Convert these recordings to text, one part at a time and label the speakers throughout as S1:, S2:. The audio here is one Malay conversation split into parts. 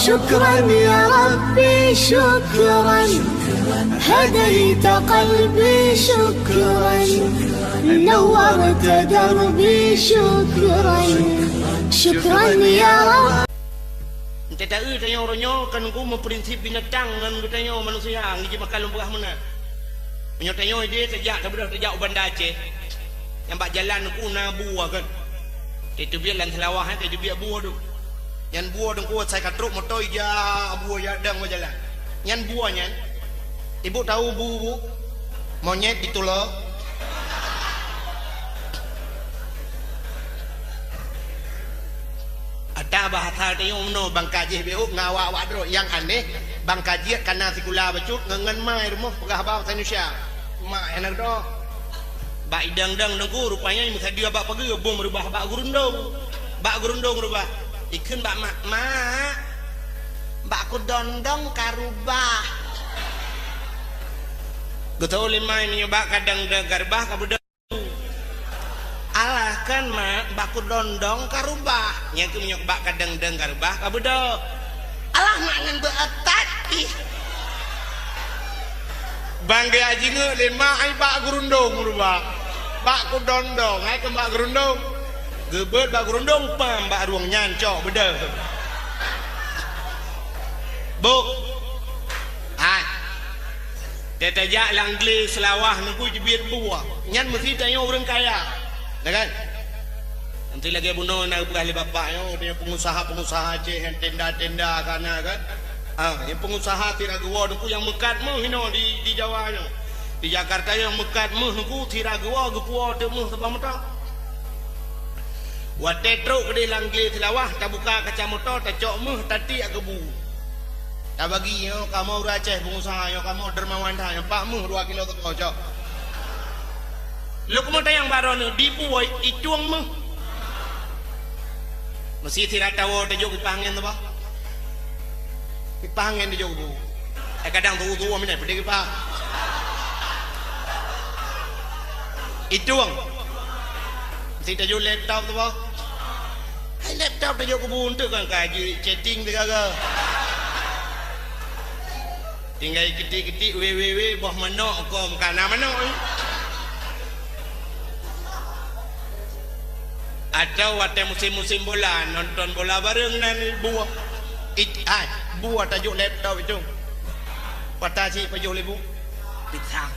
S1: شكرا يا ربي شكرا هديت قلبي شكرا نورت دربي شكرا شكرا يا رب.
S2: Tetapi tanya-tanya kan aku memprinsip binatang dan tanya manusia ngiji makan lumpurah mana. Tanya dia sejak terjak Bandar Aceh. Yang bak jalan aku nabu kan. Itu biar lan selawah itu biar buah tu. Yang buah tu kuat saya katruk motor ya buah ya dang jalan. Yang buahnya ibu tahu bu monyet ditolak. Ada bahasa tanya umno bang kaji beuk ngawak wadro yang aneh bang kaji karena sikula bacuk ngengen mai rumah pegah bawa Indonesia. Mak enak do. Bak idang-dang nengku rupanya masa dia bak pagi bom berubah bak gurundong. Bak gurundong berubah. Ikan bak mak. Bak ku dondong karubah. Getau lima ini bak kadang garbah kabudang. Alah kan mak baku dondong karubah yang tu menyok bak kadang karubah kabudo. Alah mak ngan beatat ih. Bangge aji nge lima ai bak gurundong rubah. Bak ku dondong ai ke bak gurundong. Gebet bak gurundong pam bak ruang nyancok beda. Bu. Hai. Tetajak langgli selawah nunggu jebir buah. Nyan mesti tanya orang kaya. Kan? Nanti lagi bunuh nak berkali bapaknya dia pengusaha Aceh yang tenda-tenda kana kan. Yang pengusaha tidak gua nunggu yang mekat mah hino di Jawa nya. Di Jakarta yang mekat mah nunggu tidak gua gua teu mah sebab mata. Wa tetro gede langgli tilawah tak buka kaca motor tak cok mah tati agebu. Tak bagi yo kamu Aceh pengusaha yo kamu dermawan dah yang 4 mah 2 kilo teko cok. Lu kemudian yang baru ni dibuai ituang mah. Masih tidak tahu dia jauh pangin tu bah. Pangin dia jauh bu. Kadang tu mana pergi pak. Ituang. Masih dia jauh laptop tu bah. Laptop dia jauh kebun tu kan kaji chatting tu kagak. Tinggal ketik-ketik www boh mana kau makan mana ni. Atau waktu musim-musim bola nonton bola bareng dan buah buah tajuk laptop itu patah si pajuh lebu pisang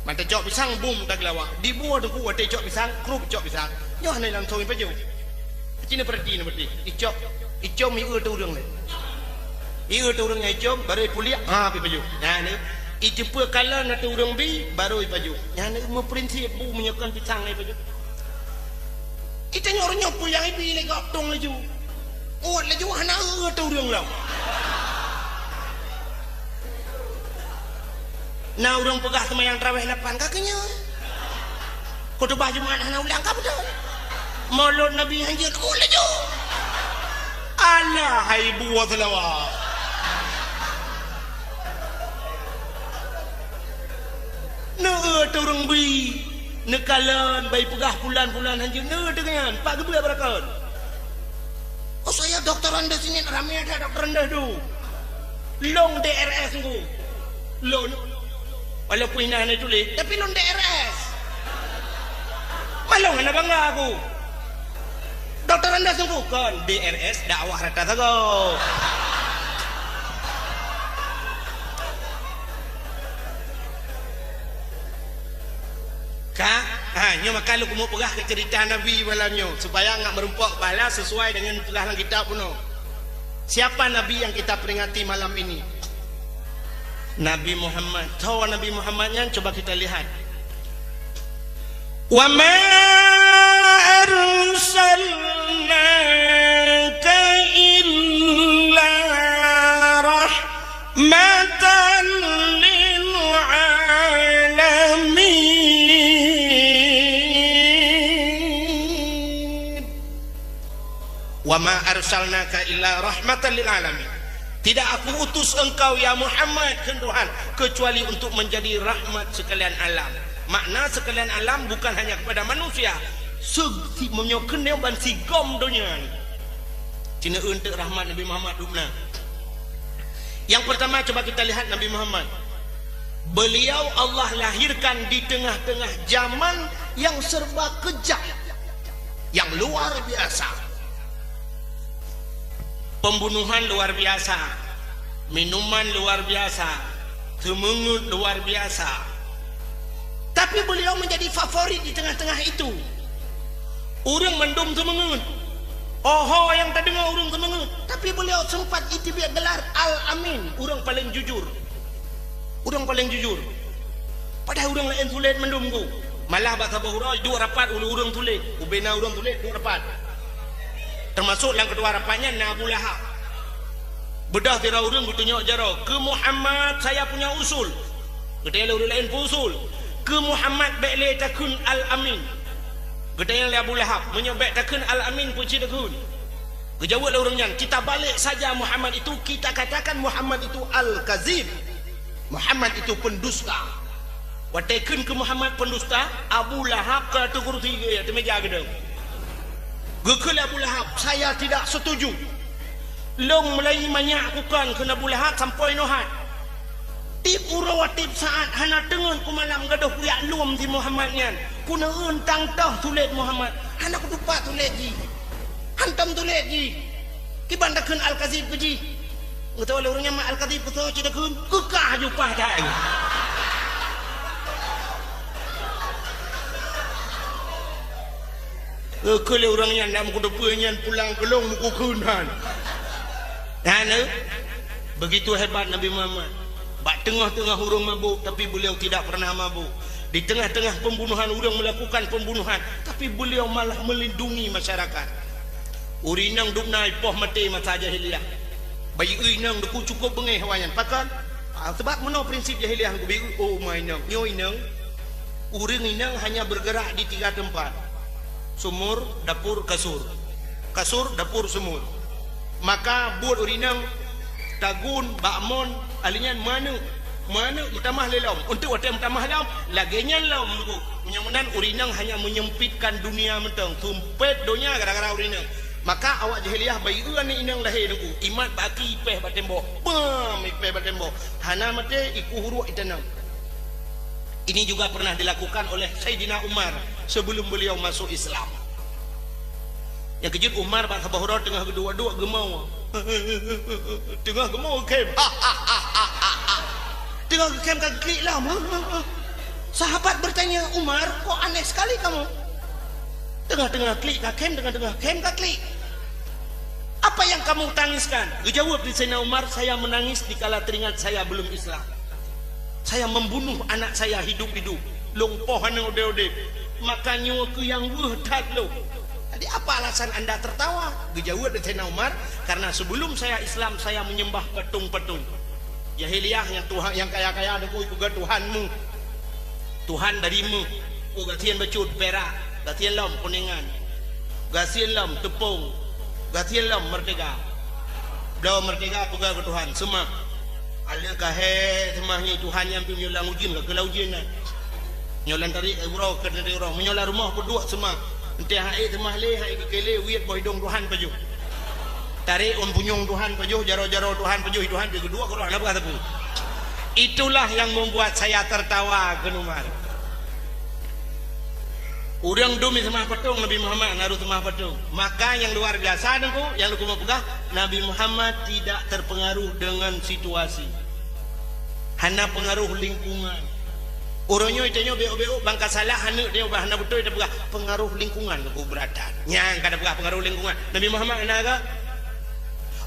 S2: mata cok pisang boom tak lawak di buah tu kuat cok pisang krup cok pisang nyoh ni langsung pajuh cina pergi ni berarti icom iu tu urang le iu tu urang icom baru kuliah pi pajuh nah ni ijumpa kala na tu urang bi baru pajuh nah ni memprinsip bu menyokan pisang ni pajuh. Kita nyornya puyang ibi le gotong laju. Oh laju hana tu urang lah. Nah urang pegah semayang tarawih 8 kakenya. Khutbah Jumaat hana ulang ka betul. Maulud Nabi hanjir oh laju. Alah hai buah selawat. Nah tu urang bi nekalan bayi pegah bulan-bulan hanjir dengan pak gebel berakon. Oh saya dokter anda sini ramai ada dokter anda tu long DRS tu long walaupun ina ni tulis tapi long DRS malong anda bangga aku dokter anda sungguh kan DRS dakwah rata sago. Kak, nyo kalau kamu pegah ke cerita Nabi malamnya supaya enggak merempok bala sesuai dengan tulis dalam kitab puno. Siapa Nabi yang kita peringati malam ini? Nabi Muhammad. Tahu Nabi Muhammadnya coba kita lihat. Wa ma arsalnaka illa rahmatan lil alamin. Wa ma arsalnaka illa rahmatan lil alamin. Tidak aku utus engkau ya Muhammad ke Tuhan kecuali untuk menjadi rahmat sekalian alam. Makna sekalian alam bukan hanya kepada manusia. Segi menyokan yang ban sigom dunia. Cina untuk rahmat Nabi Muhammad dubna. Yang pertama coba kita lihat Nabi Muhammad. Beliau Allah lahirkan di tengah-tengah zaman yang serba kejam, yang luar biasa. Pembunuhan luar biasa, minuman luar biasa, semengut luar biasa. Tapi beliau menjadi favorit di tengah-tengah itu. Orang mendum semengut. Oh, yang tak dengar orang semengut. Tapi beliau sempat itibia gelar Al-Amin, orang paling jujur. Orang paling jujur. Padahal orang lain tulis mendum ku. Malah bahasa bahura dua rapat orang tulis. Ubena orang tulis dua rapat. Termasuk yang kedua rapatnya Abu Lahab. Bedah tira orang bertanya jaro, ke Muhammad saya punya usul. Katanya orang lain pun usul. Ke Muhammad baik takun Al-Amin. Katanya Abu Lahab menyebut takun Al-Amin pun cita kun. Kejawab orangnya, kita balik saja Muhammad itu, kita katakan Muhammad itu Al-Kazib. Muhammad itu pendusta. Watekan ke Muhammad pendusta, Abu Lahab ke tukur tiga ya, tu meja gedung. Gekul Abu Lahab, saya tidak setuju. Long mulai banyak kukan ke Abu Lahab sampai nohat. Tip urawatip saat hana tengen ku malam gaduh kuyak luam di Muhammadnya. Kuna entang tah tulis Muhammad. Hana ku dupa tulis ji. Hantam tulis ji. Kibandakeun Al-Kazib ji. Ngetahu oleh orangnya mak Al-Kazib betul cida keun. Kekah jupah dah. Kalau orangnya nak muka depannya pulang kelong muka kunan. Dan begitu hebat Nabi Muhammad. Bak tengah-tengah orang mabuk tapi beliau tidak pernah mabuk. Di tengah-tengah pembunuhan orang melakukan pembunuhan tapi beliau malah melindungi masyarakat. Urinang duk naik poh mati masa jahiliyah. Bayi urinang duk cukup bengih hawayan. Pakan sebab mana prinsip jahiliyah ku bi oh mainang nyo inang. Uring inang hanya bergerak di 3 tempat. Sumur, dapur, kasur. Kasur, dapur, sumur. Maka buat urinang tagun, bakmon, alinyan mana utamah lelam. Untuk waktu utamah lelam, laginya lelam. Menyamunan urinang hanya menyempitkan dunia mentang. Tumpet dunia gara-gara urinang. Maka awak jahiliyah bayi ni inang lahir nunggu. Imat baki ipeh batembok. Bam ipeh batembok. Hana mate iku huruk itanam. Ini juga pernah dilakukan oleh Sayyidina Umar sebelum beliau masuk Islam. Yang kejut Umar bahasa bahura tengah kedua-dua gemau. Tengah gemau kem. Tengah kem kagik lah. Sahabat bertanya, Umar, kok aneh sekali kamu? Tengah-tengah klik kakem, tengah-tengah kem klik. Apa yang kamu tangiskan? Dijawab di Sayyidina Umar, saya menangis dikala teringat saya belum Islam. Saya membunuh anak saya hidup-hidup. Longpoh hana ode-ode. Makanya aku yang berdat lo. Jadi apa alasan anda tertawa? Dijawab dari Sayyidina Umar, karena sebelum saya Islam saya menyembah petung-petung. Jahiliyah yang Tuhan yang kaya-kaya ada ku Tuhanmu. Tuhan darimu. Ku gatian becut perak, gatian lam kuningan. Gatian lam tepung. Gatian lam merdeka. Beliau merdeka pegang ke Tuhan semua. Ala kahe semahnya Tuhan yang pi nyolang ujin ke laujin. Nyolang tarik urau ke dari urau, menyolang rumah berdua semua. Ente hai temah le hai kele wiat boy dong Tuhan paju. Tarik punyung Tuhan paju, jaro-jaro Tuhan paju, Tuhan paju kedua ke orang apa kata. Itulah yang membuat saya tertawa ke Umar. Urang dumi semah patung Nabi Muhammad naruh semah patung. Maka yang luar biasa dengku, yang lu mau pegah, Nabi Muhammad tidak terpengaruh dengan situasi. Hana pengaruh lingkungan. Orangnya itanya beo-beo bangka salah hana dia ubah hana betul dia pegah pengaruh lingkungan ku beratan. Nyang kada pegah pengaruh lingkungan. Nabi Muhammad naga.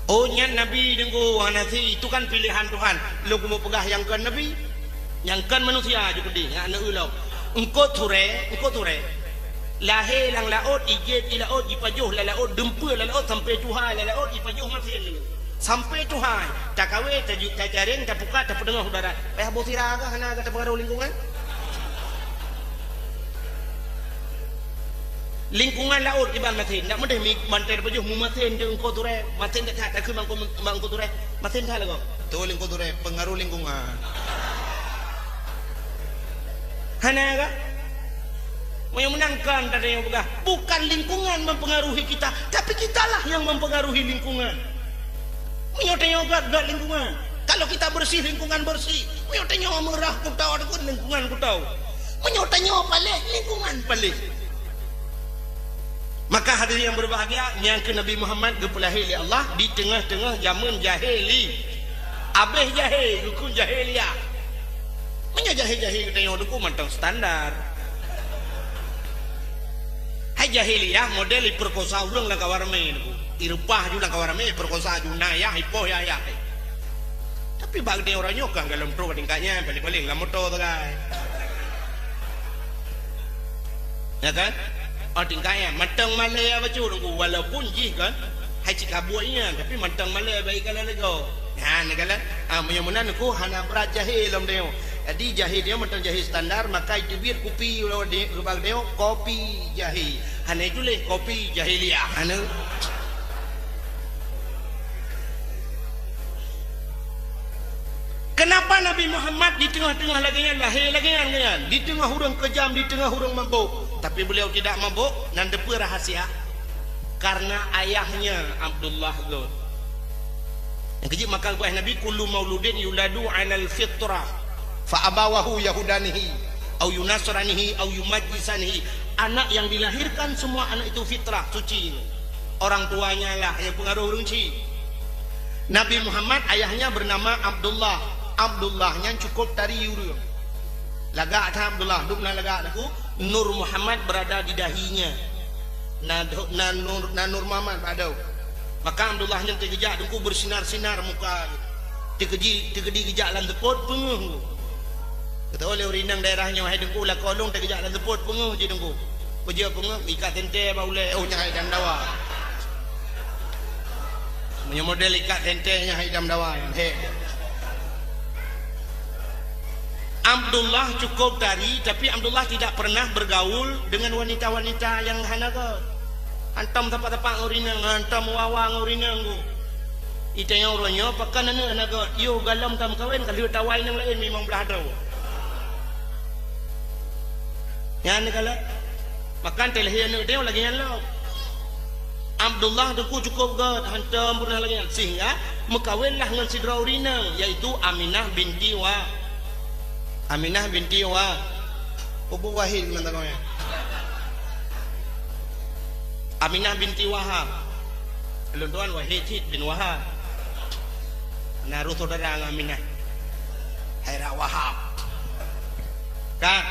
S2: Oh nyan Nabi dengku nasi itu kan pilihan Tuhan. Lu mau pegah yang kan Nabi, yang kan manusia juga di. Ana ulau. Engkau ture. Lahir lang laot ijet ilaot ipajuh la laot dempur la laot sampai Tuhan la laot ipajuh masih sampai Tuhan tak kawe tak jaring tak buka tak pendengar udara payah bosira agak hana agak terpengaruh lingkungan laut di ban matin tak mudah manter pajuh mu matin je engkau ture matin tak ke mangko ture matin dah lagu tu lingkau ture pengaruh lingkungan hana agak Yang menangkan tadi yang begah. Bukan lingkungan mempengaruhi kita, tapi kitalah yang mempengaruhi lingkungan. Menyotanya gak lingkungan. Kalau kita bersih, lingkungan bersih. Menyotanya merah ku tahu, ada lingkungan ku tahu. Menyotanya palih, lingkungan palih. Maka hadirin yang berbahagia, yang ke Nabi Muhammad gepulahili Allah di tengah-tengah zaman jahili. Abeh jahil, dukun jahiliyah. Menyajahil-jahil tengok dukun mantang standar. Hai jahiliyah model perkosa ulang lah kawarame. Irupah juga kawarame perkosa juga ya hipo ya. Tapi bagi orang nyokang dalam tro tingkatnya paling-paling lah motor tu kan. Ya kan? Oh tingkatnya matang malaya baca dulu walaupun jih kan hai cikabuanya tapi matang malaya baik kalau lego. Nah negala menyamanan aku hana berat jahil lam deo. Jadi jahil dia matang jahil standar maka itu biar kopi lo de bag deo kopi jahil. Hana itu leh kopi jahiliyah. Hana kenapa Nabi Muhammad di tengah-tengah lagian lahir lagian kan? Di tengah hurung kejam, di tengah hurung mabuk. Tapi beliau tidak mabuk dan depa rahasia. Karena ayahnya Abdullah tu. Yang kecil maka buah Nabi kullu mauludin yuladu 'alal fitrah fa abawahu yahudanihi au yunasranihi au yumajjisanihi. Anak yang dilahirkan semua anak itu fitrah, suci. Orang tuanya lah yang pengaruh runci. Nabi Muhammad ayahnya bernama Abdullah. Abdullahnya cukup dari yuru. Lagak tak Abdullah, dukna lagak aku. Nur Muhammad berada di dahinya. Nur Muhammad ada. Maka Abdullahnya tergejak dengku bersinar-sinar muka. Tergedi gejak lan tepot penguh. Kata oleh orang daerahnya wahai dengku lah kolong tergejak lan tepot penguh je dengku. Kerja penguh ikat tente baule nyai dan dawa. Punya model ikat tentenya hidam dawa. Abdullah cukup tari, tapi Abdullah tidak pernah bergaul dengan wanita-wanita yang hanaga. Antam tempat-tempat ngurinang, antam wawang ngurinang. Itanya orangnya, pakai hanaga. Yo galam tam kawin, kalau tawai yang lain memang berada. Yang ni kalau makan telahir ni dia lagi yang lain. Abdullah deku cukup gad hantam pernah lagi sehingga mekawinlah dengan sidra urinang yaitu Aminah binti Ubu Wahid mentakanya Aminah binti Wahab Lunduan Wahid bin Wahab naruh saudara Aminah Haira Wahab kan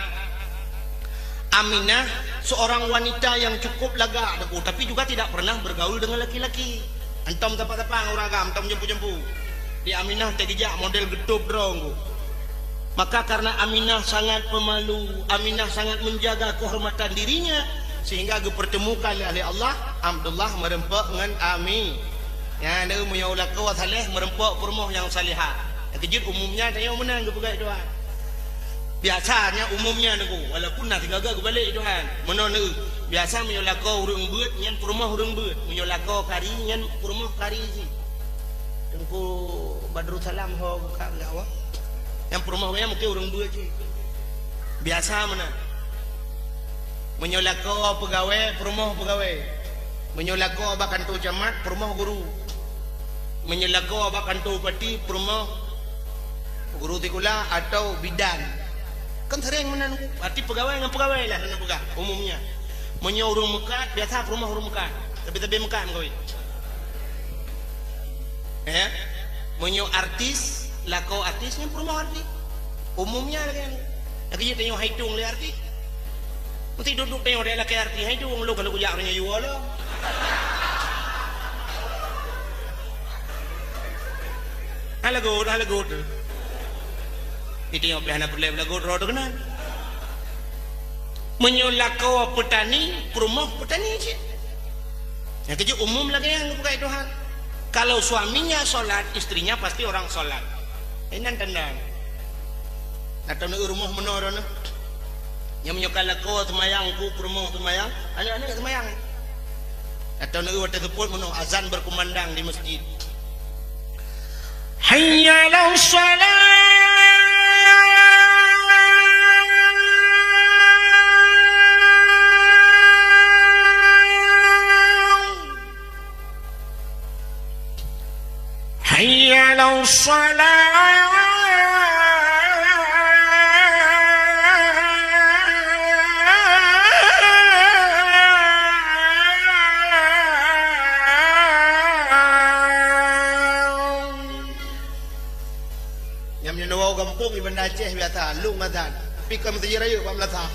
S2: Aminah seorang wanita yang cukup lagak tapi juga tidak pernah bergaul dengan laki-laki. Antam tempat-tempat orang antam jempu-jempu. Di Aminah tergejak model getup drong. Maka karena Aminah sangat pemalu, Aminah sangat menjaga kehormatan dirinya sehingga dipertemukan oleh Allah Abdullah merempak dengan Ami. Ya dia punya ulah kau saleh merempak permoh yang salihah. Yang kejut umumnya dia menang ke pegai doa. Biasanya umumnya niku walaupun nak tinggal balik Tuhan menonu biasa menyolako urang beut nyen perumah urang beut menyolako kari nyen perumah kari si tengku Badrul Salam ho ka gawa yang perumah we mungkin urang beut si biasa mana menyolako pegawai perumah pegawai menyolako abah kantor camat perumah guru menyolako abah kantor bupati perumah guru tikula atau bidan kan sering menang arti pegawai dengan pegawai lah dengan pegawai umumnya menyuruh mekat biasa rumah urung mekat tapi mekat mengawin menyuruh artis lakau artisnya rumah artis umumnya kan lagi dia tengok hidung le artis mesti duduk tengok dia laki artis hidung lo kalau kujak orangnya jual lo halago itu yang pelihara perlai belagu roda kenan menyolakau petani perumah petani je yang kejut umum lagi yang bukai Tuhan kalau suaminya solat istrinya pasti orang solat ini tandang atau nak rumah menor yang menyokalakau temayangku perumah temayang anak-anak temayang atau nak waktu teput menor azan berkumandang di masjid hayya lau salat hayya 'alas shalah. Kampung Ibn Aceh biasa lu mazan pikam terjaya pak melata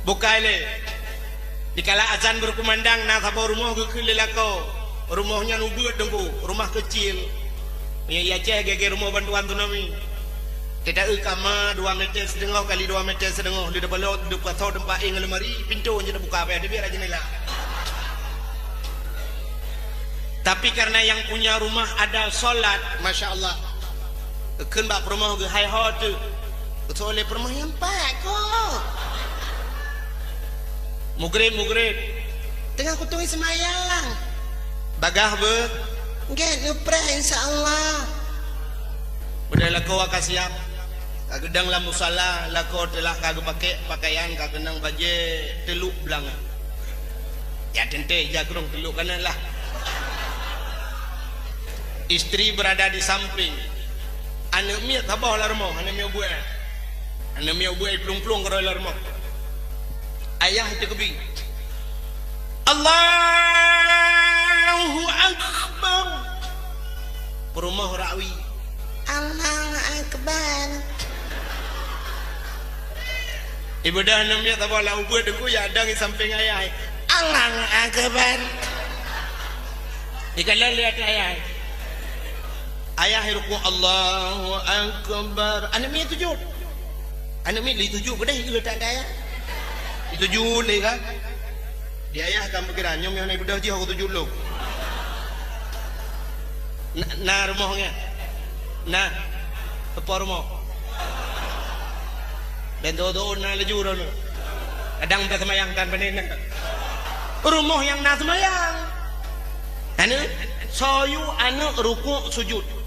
S2: bukaile dikala azan berkumandang na sabar rumah ke lelako rumahnya nubeut dengku rumah kecil ya Aceh gege rumah bantuan tsunami tidak kama 2 meter setengah kali 2 meter setengah di depan laut di pasau tempat ing lemari pintu je buka apa ada biar jendela. Tapi karena yang punya rumah ada solat, masya Allah, kan bak rumah ke hai hot tu, soalnya rumah yang pak kok, mugrib, tengah kutungi semayang, bagah ber, get ngepray insya Allah, budaya kau akan siap, kagedang lah musala, kau telah kagak pakai pakaian, kagedang baju teluk belanga, ya tente jagrong teluk kanan lah. Istri berada di samping. Anak miat tabah lah rumah, anak miat buat pelung-pelung kerana lah rumah. Ayah itu kebi. Allahu Akbar. Perumah rawi. Allahu Akbar. Ibadah anak miat tabah lah buat aku ya ada di samping ayah. Allahu Akbar. Ikalah lihat ayah. Ayah ruku Allahu Akbar. Anak mi tujuh. Anak mi li tujuh pada itu tak ada ayah. Itu tujuh ni kan. Di ayah kamu kira nyom yang naik budak je aku tujuh lu. Na rumahnya. Na apa rumah? Bento-do na laju rono. Kadang tak semayang tan panen. Rumah yang na semayang. Anu soyu anu ruku sujud.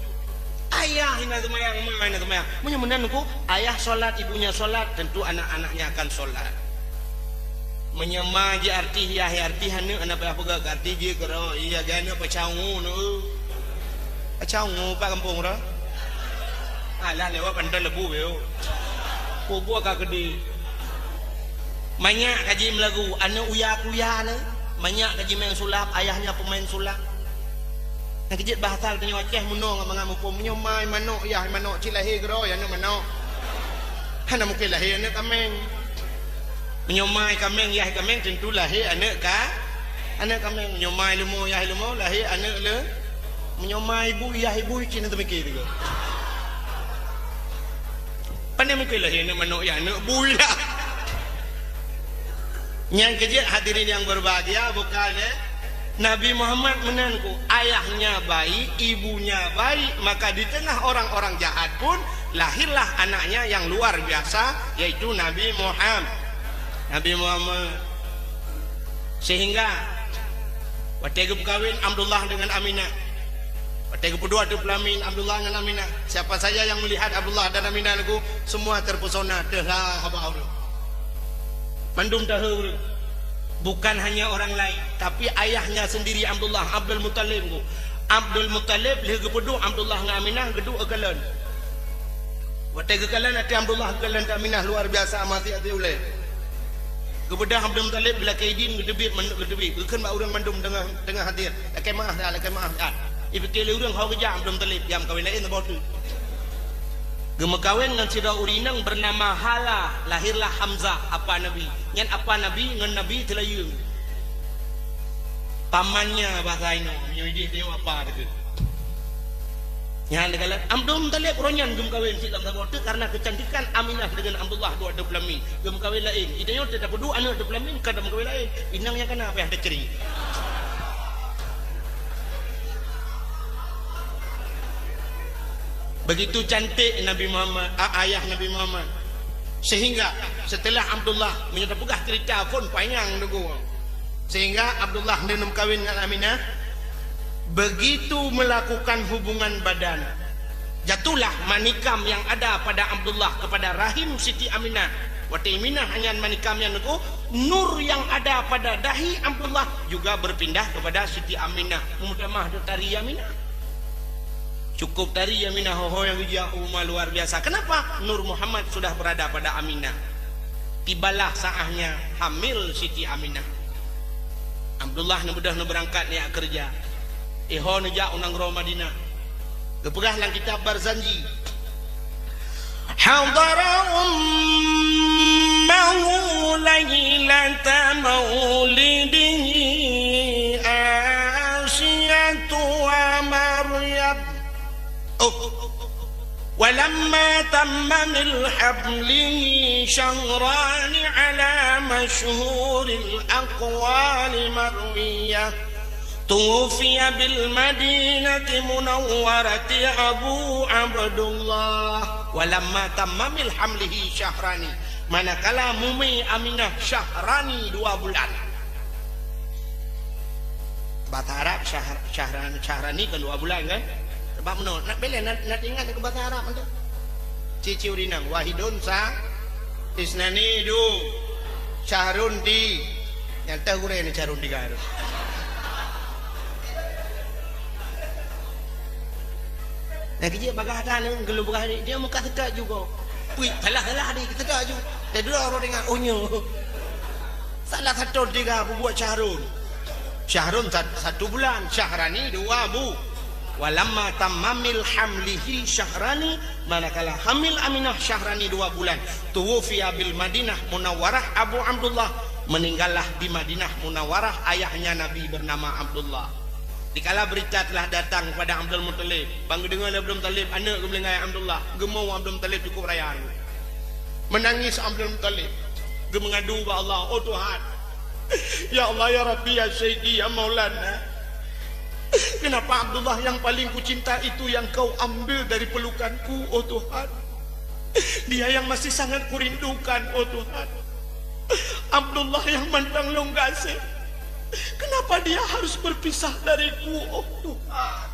S2: Ayah hina semayang, mana semayang. Menyemenan aku, ayah solat, ibunya solat, tentu anak-anaknya akan solat. Menyema je arti ya arti hanu anak apa gak arti je kero iya gana pacangu nu. Pacangu pak kampung ra. Alah lewat pandai lebu yo. Kubu agak gede. Banyak kaji melagu, anak uya-uya na. Banyak kaji main sulap, ayahnya pemain sulap. Nak kejit bahasa tanya Aceh munong mengamu pom nyomai manok ya manok cilahi gero ya no manok. Hana mungkin lahir anak kameng. Menyomai kameng ya kameng tentu lahir anak anak kameng menyomai lemo ya lemo lahir anak le. Menyomai ibu ya ibu cina temikir juga. Pandai mungkin lahir anak manok ya anak bui lah. Yang kejit hadirin yang berbahagia bukan Nabi Muhammad menanku ayahnya baik, ibunya baik, maka di tengah orang-orang jahat pun lahirlah anaknya yang luar biasa yaitu Nabi Muhammad. Sehingga waktu kawin Abdullah dengan Aminah, waktu kedua tu pelamin Abdullah dengan Aminah. Siapa saja yang melihat Abdullah dan Aminah lagu semua terpesona. Dah habaq. Mandum tahu. Bukan hanya orang lain, tapi ayahnya sendiri Abdullah Abdul Muttalib. Abdul Muttalib leh gepedu Abdullah dengan Aminah gedu agalan. Waktu agalan ada Abdullah agalan Aminah luar biasa amati ati ulai. Gebedah Abdul Muttalib bila kaidin gedebit gedebit. Bukan mak urang mandum tengah hadir. Lakai maaf dah. Ipikir urang hau kerja Abdul Muttalib jam kawin lain tak bodoh. Gemekawin dengan sida urinang bernama Hala, lahirlah Hamzah apa Nabi. Ngan apa Nabi ngan Nabi telayung. Pamannya bahasa ini, nyuji dia apa tu. Yang dikala Abdul Muttalib ronyan gemekawin sida bodoh karena kecantikan Aminah dengan Abdullah dua pelamin. Gemekawin lain. Idanya tidak perlu anak dua pelamin kada gemekawin lain. Inangnya kenapa ada ceri. Begitu cantik Nabi Muhammad, ayah Nabi Muhammad. Sehingga setelah Abdullah menyerta pegah cerita pun panjang nunggu. Sehingga Abdullah nenum kawin dengan Aminah. Begitu melakukan hubungan badan, jatuhlah manikam yang ada pada Abdullah kepada rahim Siti Aminah. Waktu Aminah hanya manikam yang nunggu, nur yang ada pada dahi Abdullah juga berpindah kepada Siti Aminah. Mudah-mudahan tari Aminah. Cukup tari Aminah hoho yang jauh luar biasa. Kenapa? Nur Muhammad sudah berada pada Aminah. Tibalah saatnya hamil Siti Aminah. Abdullah mudah berangkat niat kerja. Ihon ja unang ro Madinah. Kepegah lang kitab Barzanji. Hadara ummahu lailata maulidihi Asiyatu wa Maryam. ولما تم من حبله شهران على مشهور الأقوال مروية توفي بالمدينة منورة أبو عبد الله. ولما تم من حمله شهران, manakala Mumi Aminah Syahrani 2 bulan. Bahasa Arab Syahrani kan 2 bulan kan. Sebab menurut nak bela nak ingat ke bahasa Arab tu. Cici urinang wahidun sa isnani du syahrun di yang tahu ni syahrun di garu. Nah kerja bagahkan gelu bagah dia muka tegak juga. Wih salah dia tegak juga. Dia dulu orang dengar onyo. Salah satu dia buat syahrun. Syahrun 1 bulan, Syahrani 2 bu. Walamma tammamil hamlihi syahrani, manakala hamil Aminah Syahrani 2 bulan, tuwfiya bil Madinah Munawwarah Abu Abdullah, meninggallah di Madinah Munawwarah ayahnya Nabi bernama Abdullah. Dikala berita telah datang kepada Abdul Muttalib, bang dengar Abdul Muttalib anak kebelingai Abdullah, gemau Abdul Muttalib cukup rayaan. Menangis Abdul Muttalib, mengadu kepada Allah, oh Tuhan, ya Allah ya Rabbi ya Sayyidi ya Maulana. Kenapa Abdullah yang paling ku cinta itu yang kau ambil dari pelukanku, oh Tuhan? Dia yang masih sangat kurindukan, oh Tuhan. Abdullah yang mandang longgase, kenapa dia harus berpisah dariku, oh Tuhan?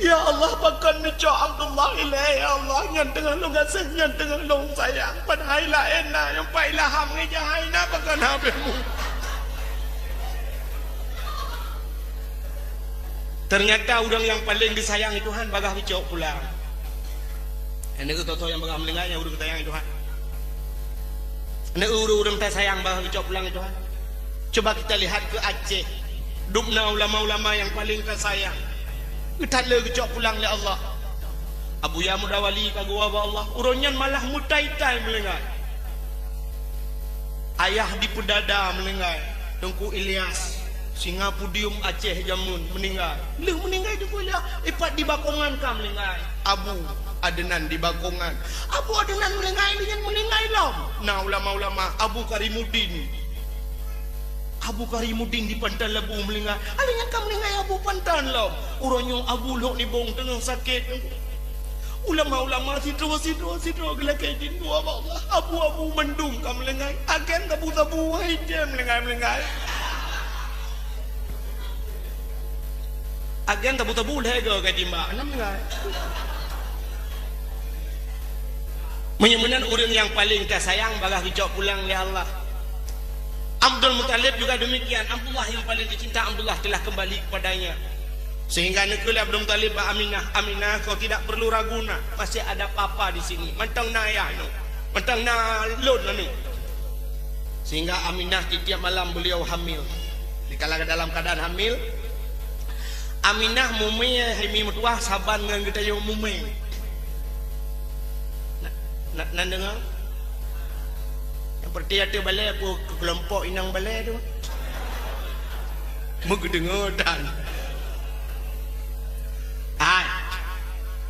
S2: Ya Allah, bahkan neco Abdullah ilai, ya Allah, yang tengah longgase, yang tengah long sayang, padahal enak, yang pailah mengejahaina bahkan habismu. Ternyata udang yang paling disayangi Tuhan bagah bicok pulang. Ini tu toto yang bagah melinganya udang sayangi Tuhan. Ini udang tak sayang bagah bicok pulang Tuhan. Coba kita lihat ke Aceh, dubna ulama-ulama yang paling tersayang. Kita le bicok pulang oleh Allah. Abu Ya Mudawali kagua Allah. Uronyan malah mutai-tai melingai. Ayah di Pedada melingai. Tengku Ilyas Singapudium Aceh Jamun meninggal. Leh meninggal juga lah. Ipat di Bakongan kam meninggal. Abu Adenan di Bakongan. Abu Adenan meninggal dengan meninggal lah. Nah ulama-ulama Abu Karimuddin. Abu Karimuddin di Pantan Labu meninggal. Alingan kam meninggal Abu Pantan lah. Urangnya Abu Lok ni bong tengah sakit. Ulama-ulama sidro gelak kejin dua Allah. Abu mendung kam meninggal. Agen tabu-tabu hijau meninggal. Agen tabu-tabu lega ke timba namanya. Menyemenan orang yang paling tersayang bagah dicok pulang oleh Allah. Abdul Muttalib juga demikian. Abdullah yang paling dicinta, Abdullah telah kembali kepadanya. Sehingga negeri Abdul Muttalib Aminah, kau tidak perlu ragu nak. Masih ada papa di sini. Mentang na ayah no. Mentang na lon no. Sehingga Aminah setiap malam beliau hamil. Dikala dalam keadaan hamil, Aminah mumi hemi mutuah saban dengan kita yang mumi. Nak dengar? Yang seperti ada balai aku kelompok inang balai tu. Mendengar dan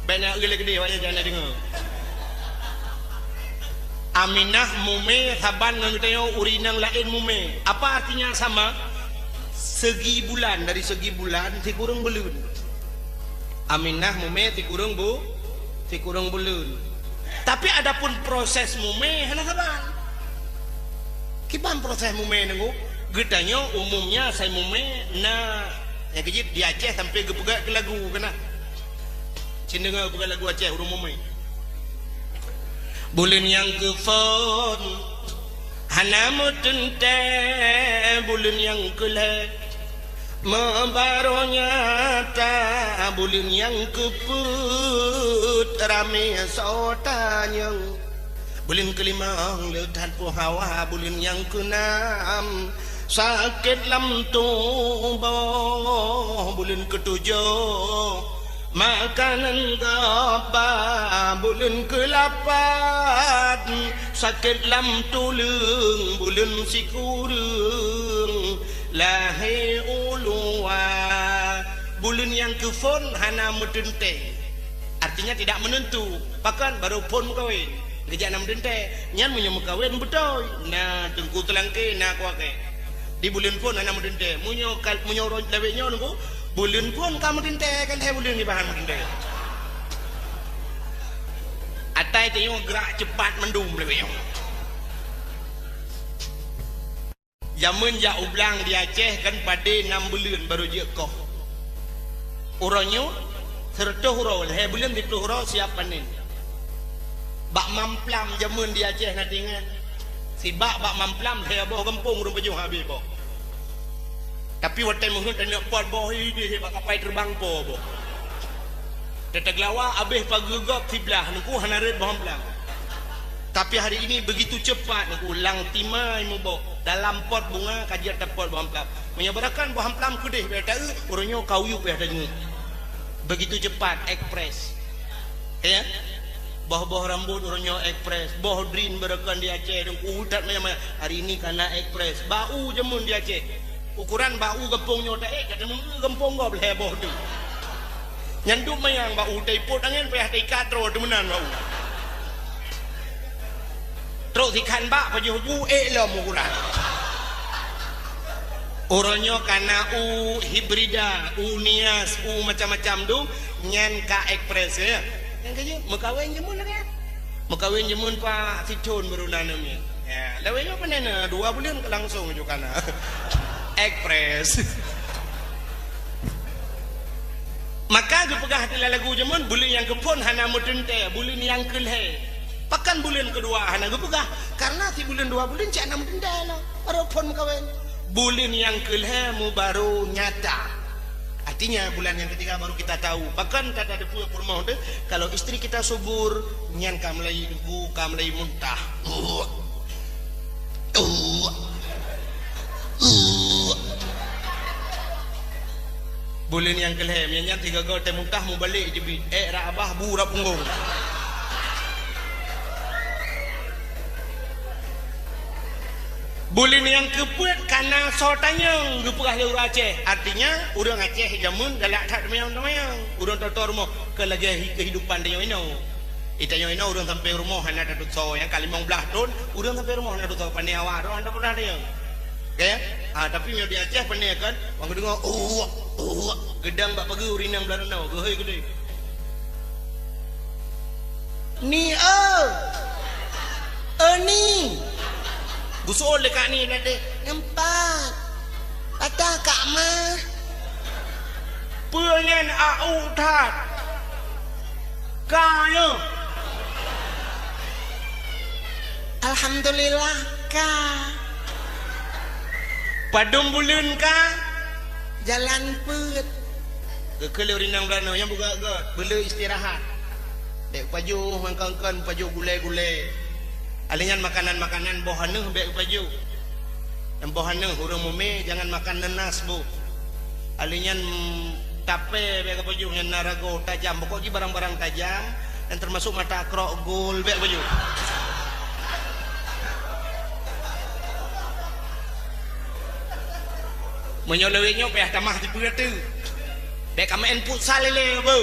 S2: banyak gede-gede banyak jangan dengar. Aminah mumi saban dengan kita yang urinang lain mumi. Apa artinya sama? Segi bulan, dari segi bulan tikurung belun. Aminah mume tikurung belun. Tapi adapun proses mume hana saban. Kiban proses mume nengu getanya umumnya saya mume na yang kejit di Aceh sampai gepegak ke lagu kena. Cendengar bukan lagu Aceh urung mume. Bulan yang kefon hana mutente bulan yang keleh membaronya ta bulan yang keput rame sotanya bulan kelima letan hawa bulan yang keenam sakit lam tubuh bulan ketujuh makanan gapa bulan ke-8 sakit lam tulang bulan sikurung lahir ulua bulan yang ke-fon hana mudente artinya tidak menentu bahkan baru pun kawin gejak nam dente nyan munyo kawin betul nah tengku telangke nak wake di bulan pun hana mudente munyo lewenya nunggu bulan pun kamu dente kan hai bulan ni bahan dente atai tengok gerak cepat mendum lebih zaman ja ublang di Aceh kan pada 6 bulan baru je koh uronyo serta hurau hai bulan itu hurau siap panen bak mamplam zaman di Aceh nak tinggal si bak mamplam hai boh kampung urung baju habis boh tapi waktu mungkin tak nak buat boh ini sebab kapal terbang po boh. Tetap lawa habis pagi gop tiblah nunggu hanaret boh belang. Tapi hari ini begitu cepat nunggu lang timai mu boh dalam pot bunga kajian dapat boh belang. Menyabarakan boh belang kudih berita urunyo kayu dah dengar. Begitu cepat ekspres. Ya. Boh rambut urunyo ekspres. Boh drin berakan di Aceh nunggu udat macam hari ini karena ekspres. Bau jemun di Aceh. Ukuran bau gempongnya tak kata gempong kau boleh boh tu nyanduk mayang bau teipot angin payah teikat terus temenan bau terus ikan bak paju bu lah ukuran orangnya karena hibrida nias macam-macam tu nyan ka ekspres ya yang kerja mekawin jemun lah kan mekawin jemun pak sicun baru nanamnya ya lewenya apa nena 2 bulan langsung juga kana ekspres maka gepegah hati lagu jaman bulan yang kepon hana mudente bulan yang kelhe pakan bulan kedua hana gepegah karena si bulan 2 bulan cak na mudente lah baru pon kawin bulan yang kelhe mu baru nyata artinya bulan yang ketiga baru kita tahu bahkan kata ada rumah tu kalau istri kita subur nyan kamlai debu kamlai muntah bulan yang kelem yang 3 gol teh muntah mu balik je bi rabah burap punggung bulan yang kepuat karena sotanya gepegah leur Aceh artinya urang Aceh jamun galak tak mayang urang totor rumah ke lagi kehidupan dia ino ita ino urang sampai rumah hana dadut so yang kali 15 tahun urang sampai rumah hana dadut pandai awak ro anda pernah dia okay? Tapi yang di Aceh pandai kan orang dengar gedang bak pagi urinang belanau gehoi gede ni ni busol dekat ni dek nampak patah kak mah pengen au tat kaya alhamdulillah ka padum bulan ka jalan pet ke urinang belanau yang buka bela istirahat dek paju mangkangkan paju gulai-gulai alingan makanan-makanan bohaneuh bek paju yang bohaneuh urang mume jangan makan nenas bu alingan tape bek paju yang narago tajam pokoknya barang-barang tajam dan termasuk mata krok gol bek paju menyolewenya payah tamah di pura tu dek main futsal lele bu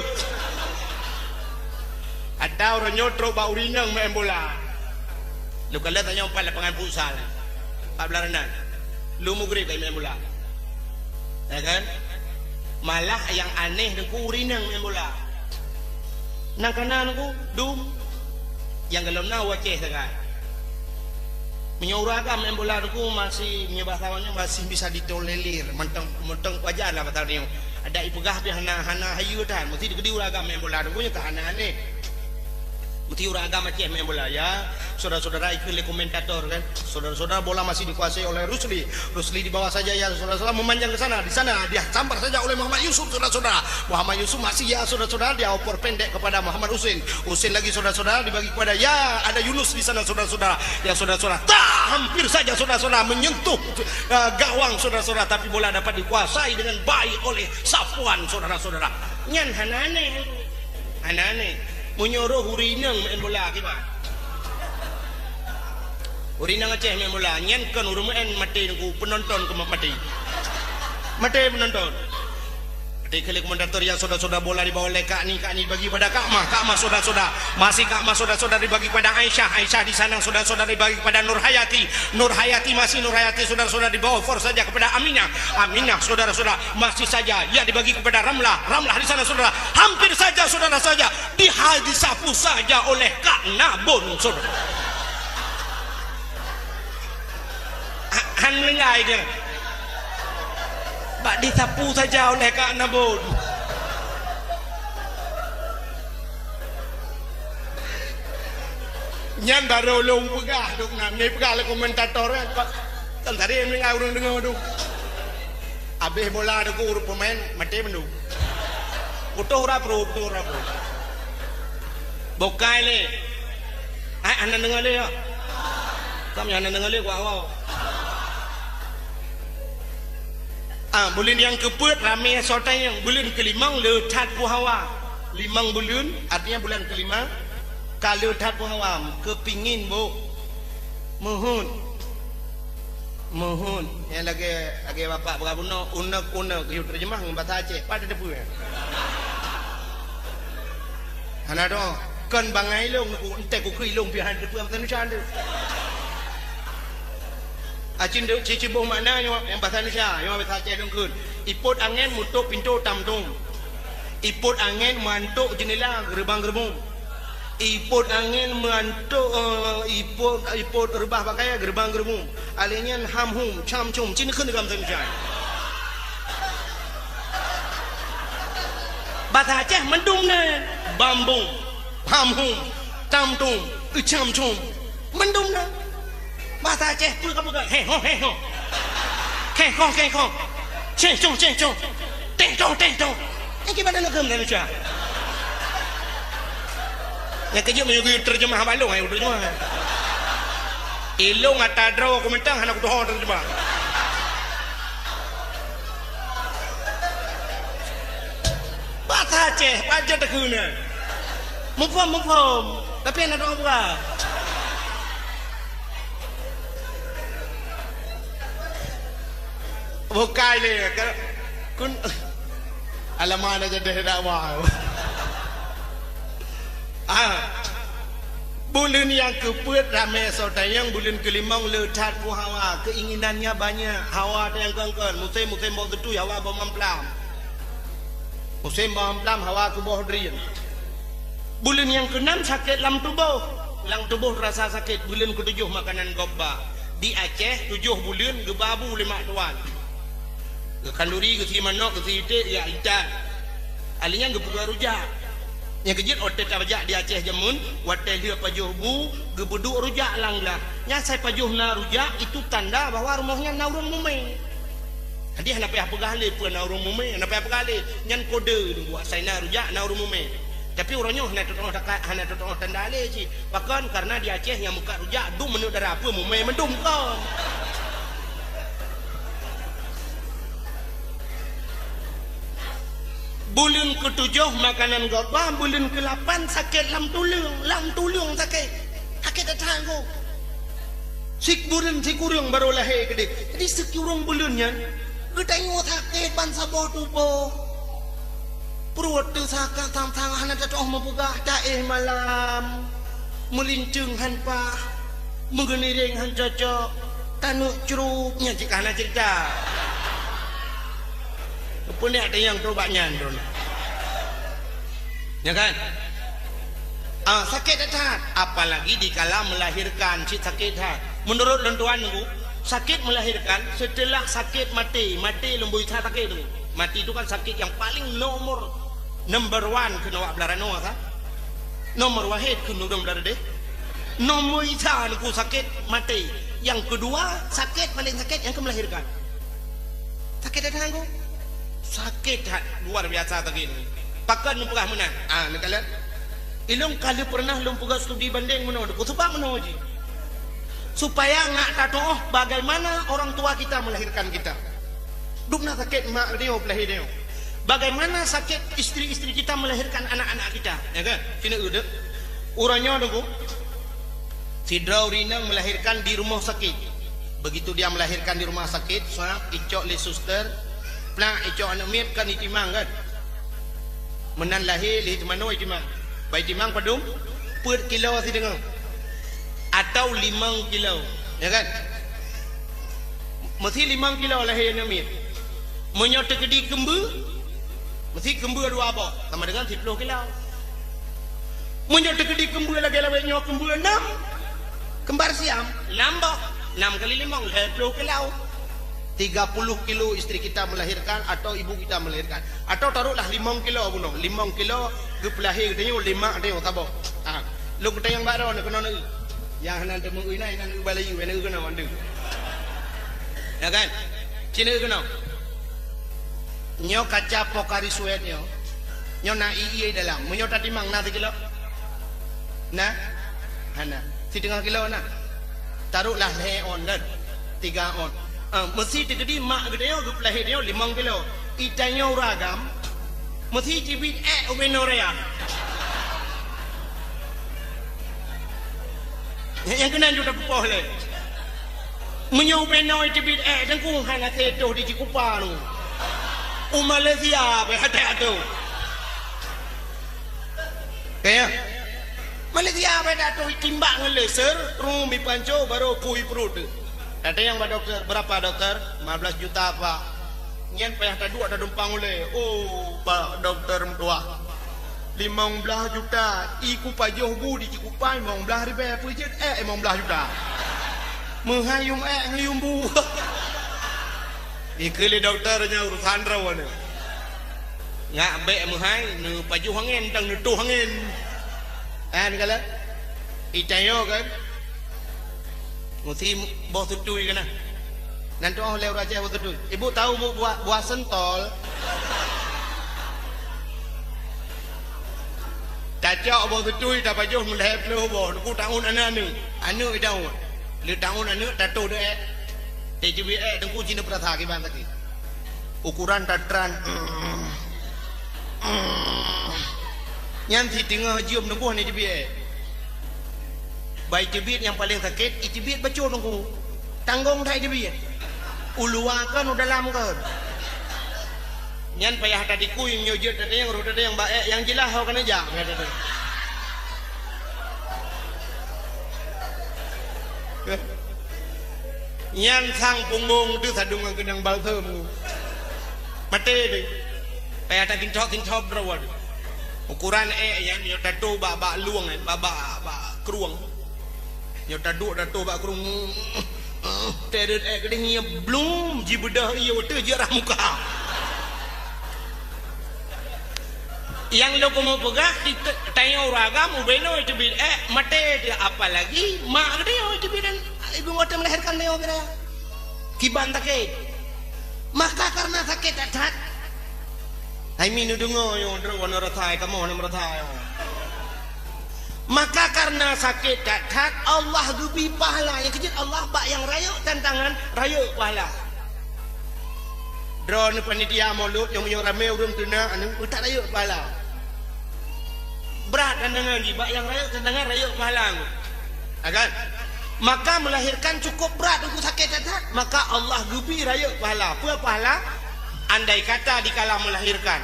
S2: ada orang nyotro bau rinang main bola lu kalau tanya umpan lapangan futsal 14 renang lu mugrib main bola ya kan malah yang aneh dengku rinang main bola nang kanan ku dum yang galon na Aceh sekarang menyuragam main bola aku masih menyebahawannya masih bisa ditolerir menteng wajar lah betul ni ada ipegah pi hana hayu dah mesti digedi uragam main bola aku nya kahana aneh Uti ura agama ceh main bola ya. Saudara-saudara ikut komentator kan. Saudara-saudara bola masih dikuasai oleh Rusli. Rusli di bawah saja ya saudara-saudara, memanjang ke sana. Di sana dia campur saja oleh Muhammad Yusuf saudara-saudara. Muhammad Yusuf masih ya saudara-saudara, dia oper pendek kepada Muhammad Husin. Husin lagi saudara-saudara dibagi kepada ya ada Yunus di sana saudara-saudara. Ya saudara-saudara, hampir saja saudara-saudara menyentuh gawang saudara-saudara, tapi bola dapat dikuasai dengan baik oleh Safwan saudara-saudara. Nyan hanane menyuruh Hurinang main bola kibat. Hurinang Aceh main bola, nyen kan urumain mati nunggu penonton ke mati. Mati penonton. Mati kali komentator yang saudara-saudara bola dibawa oleh Kak ni bagi pada Kak Mah saudara-saudara. Masih Kak Mah saudara-saudara dibagi pada Aisyah di sana saudara-saudara dibagi pada Nur Hayati masih Nur Hayati saudara-saudara dibawa for saja kepada Aminah saudara-saudara masih saja ya dibagi kepada Ramlah di sana saudara, hampir saja saudara saja disapu saja oleh Kak Nabun saudara. Han lengai dia bak disapu saja oleh Kak Nabun. Nyan baru long pegah duk nak ni pegah le komentator kan tadi mendengar orang dengar tu. Habis bola tu urut pemain mati mendu. Utuh rapro. Bokai le. Anda dengar le ya. Kami anda dengar le gua awak. Bulan yang keempat ramai sotai yang bulan kelima letat puhawa. 5 bulan artinya bulan kelima. Kalau letat puhawa kepingin bu mohon yang lagi bapak berabuna unek you terjemah dengan bahasa Aceh pada depu ya. Hana do kan bangai long ku entek ku kui long pihan depu bahasa Indonesia tu. Acin duk cici boh maknanya yang bahasa Indonesia yang bahasa Aceh dongkeun. Iput angin mutuk pintu tamtung. Iput angin mantuk jendela gerbang-gerbong. Iput angin mantuk iput rebah pakai gerbang-gerbong. Alenya hamhum camcum cina keun dalam bahasa Indonesia. Bahasa Aceh mendung na bambung hamhum tamtung camcum mendung na. Bahasa Aceh pun kamu kan heho kengkong cengcong tengcong ini gimana nak kemen Indonesia yang kejut menyuguh terjemah balong ayo terjemah ilung atau draw komentar hana kudoh terjemah bahasa Aceh aja tekuna mufam tapi anak orang buka bukai le kun alaman aja deh dak mau. Bulan yang keempat ramai saudara yang bulan kelima letat ku hawa keinginannya banyak hawa ada yang kengkon musim bawa tu hawa bawa mamplam musim bawa mamplam hawa ku bawa durian. Bulan yang keenam sakit lam tubuh rasa sakit. Bulan ketujuh makanan gobba di Aceh 7 bulan gebabu 5 tuan. Kalori ke si manok ke si itik ya ikan alinya gebuka rujak yang kejut otet pajak di Aceh jamun watel dia pajuh bu gebuduk rujak langlah nya saya pajuh na rujak itu tanda bahwa rumahnya naurung mume jadi hendak payah pegale pun naurung mume hendak payah pegale nyan kode buat saya na rujak naurung mume tapi orangnya hendak totong tanda le ci bahkan karena di Aceh yang muka rujak du menuk darah apa mume mendum kan. Bulan ke-7 makanan gobah, bulan ke-8 sakit lam tulung sakit datang ko. Sikurang baru lahir gede. Jadi sekurang bulannya kita ingat sakit bangsa tubuh. Perut tu sakit tang-tang hana jatuh mapugah daeh malam. Melincung hanpa, mengeniring han cocok, tanuk ceruknya jika hana cerita. Pun ada yang terubahnya ya kan sakit hati apalagi dikala melahirkan si sakit hati menurut lentuan sakit melahirkan setelah sakit mati lembu itu sakit itu mati itu kan sakit yang paling number 1 kena wak belarano kan Nomor wahid kunudam darade. Nomor isa ku sakit mati. Yang kedua sakit paling sakit yang melahirkan. Sakit datang ku. Sakit luar biasa tadi ni. Pakan pernah menang. Nak kalian. Ilung kali pernah lum pegah studi banding menang. Ku sebab menang je. Supaya ngak tahu bagaimana orang tua kita melahirkan kita. Dukna sakit mak dia pelahir dia. Bagaimana sakit istri-istri kita melahirkan anak-anak kita, ya kan? Kena udah. Urangnya dulu. Si Draurina melahirkan di rumah sakit. Begitu dia melahirkan di rumah sakit, soalnya icok le suster, plan icok anak miat kan itimang kan. Menan lahir li mana itimang. Baik itimang padum, per kilo si dengar. Atau 5 kilo, ya kan? Mesti 5 kilo lahir anak miat. Menyot kedi kembu. Mesti kembu dua abok sama dengan 10 kilo. Menyot kedi kembu lagi lawak nyok kembu 6. Kembar siam lambok 6 kali 5 10 kilo. 30 kilo istri kita melahirkan atau ibu kita melahirkan. Atau taruhlah 5 kilo bunuh. 5 kilo ke pelahir dia 5 dia tabok. Lu kita yang baru nak kena ni. Yang nanti mengui nai nan balayu nak kena mandu. Ya kan? Cina kena. Nyo kaca pokari suet nyo na ii dalam menyo tadi mang na 3 kilo na hana si 3 kilo na taruhlah le on dan 3 on mesti tegedi mak gede yo gup lahir yo 5 kilo itanyo ragam mesti cibit ubenorea yang kena juga pupoh le menyo ubenoy cibit dan ku hana teto di cikupa nu Malaysia hati-hati. Kaya Malaysia hati-hati timbang laser rumi panco baru pui perut. Ada yang dokter berapa dokter? 15 juta pak. Nyen payah tadu ada dumpang oleh. Oh pak dokter tua. 15 juta. Iku pajoh bu di cikupai 15 ribu pujet 15 juta. Menghayung ngayung bu. Ikeli dokternya urusan rawan. Ngak be muhai nu paju hangin tang nu tu hangin. Kala itayo kan. Mesti bos tutui kana. Nanti oh lewat raja bos tutui. Ibu tahu buah sentol. Cacok bos tutui dah paju mulai peluh bos. Ku tahun anu idau. Le tahun anu tato deh. TJBE dengku Cina Prasah gimana tadi ukuran tatran nyanti tengah jium dengku ni TJBE baik TJBE yang paling sakit TJBE bacur dengku tanggung tak TJBE uluakan udah dalam kan nyan payah tadi ku yang nyojot tadi yang roda yang baik yang jelas kau kena jak Nyan sang punggung tu sadung ang kenang baltham mati deh payah tak kincop berawal ukuran yang nyo tadu bak luang bak keruang nyo tadu bak keruang teret kedengnya belum jibedah iya wate jarah muka yang lo mau pegah tanya ragam ubeno itu bid mati dia apalagi mak dia itu bidan ibu ngota melahirkan dia kira kiban sakit maka karena sakit atat ai minu dengo yo wana rathai kamu wana rathai maka karena sakit atat Allah gubi pahala yang kecil Allah bak yang rayuk tantangan rayuk pahala drone panitia mulut yang rame urun tuna anu tak rayuk pahala berat tantangan di bak yang rayuk tantangan rayuk pahala akan maka melahirkan cukup berat untuk sakit cacat maka Allah gubi rayuk pahala apa pahala andai kata dikala melahirkan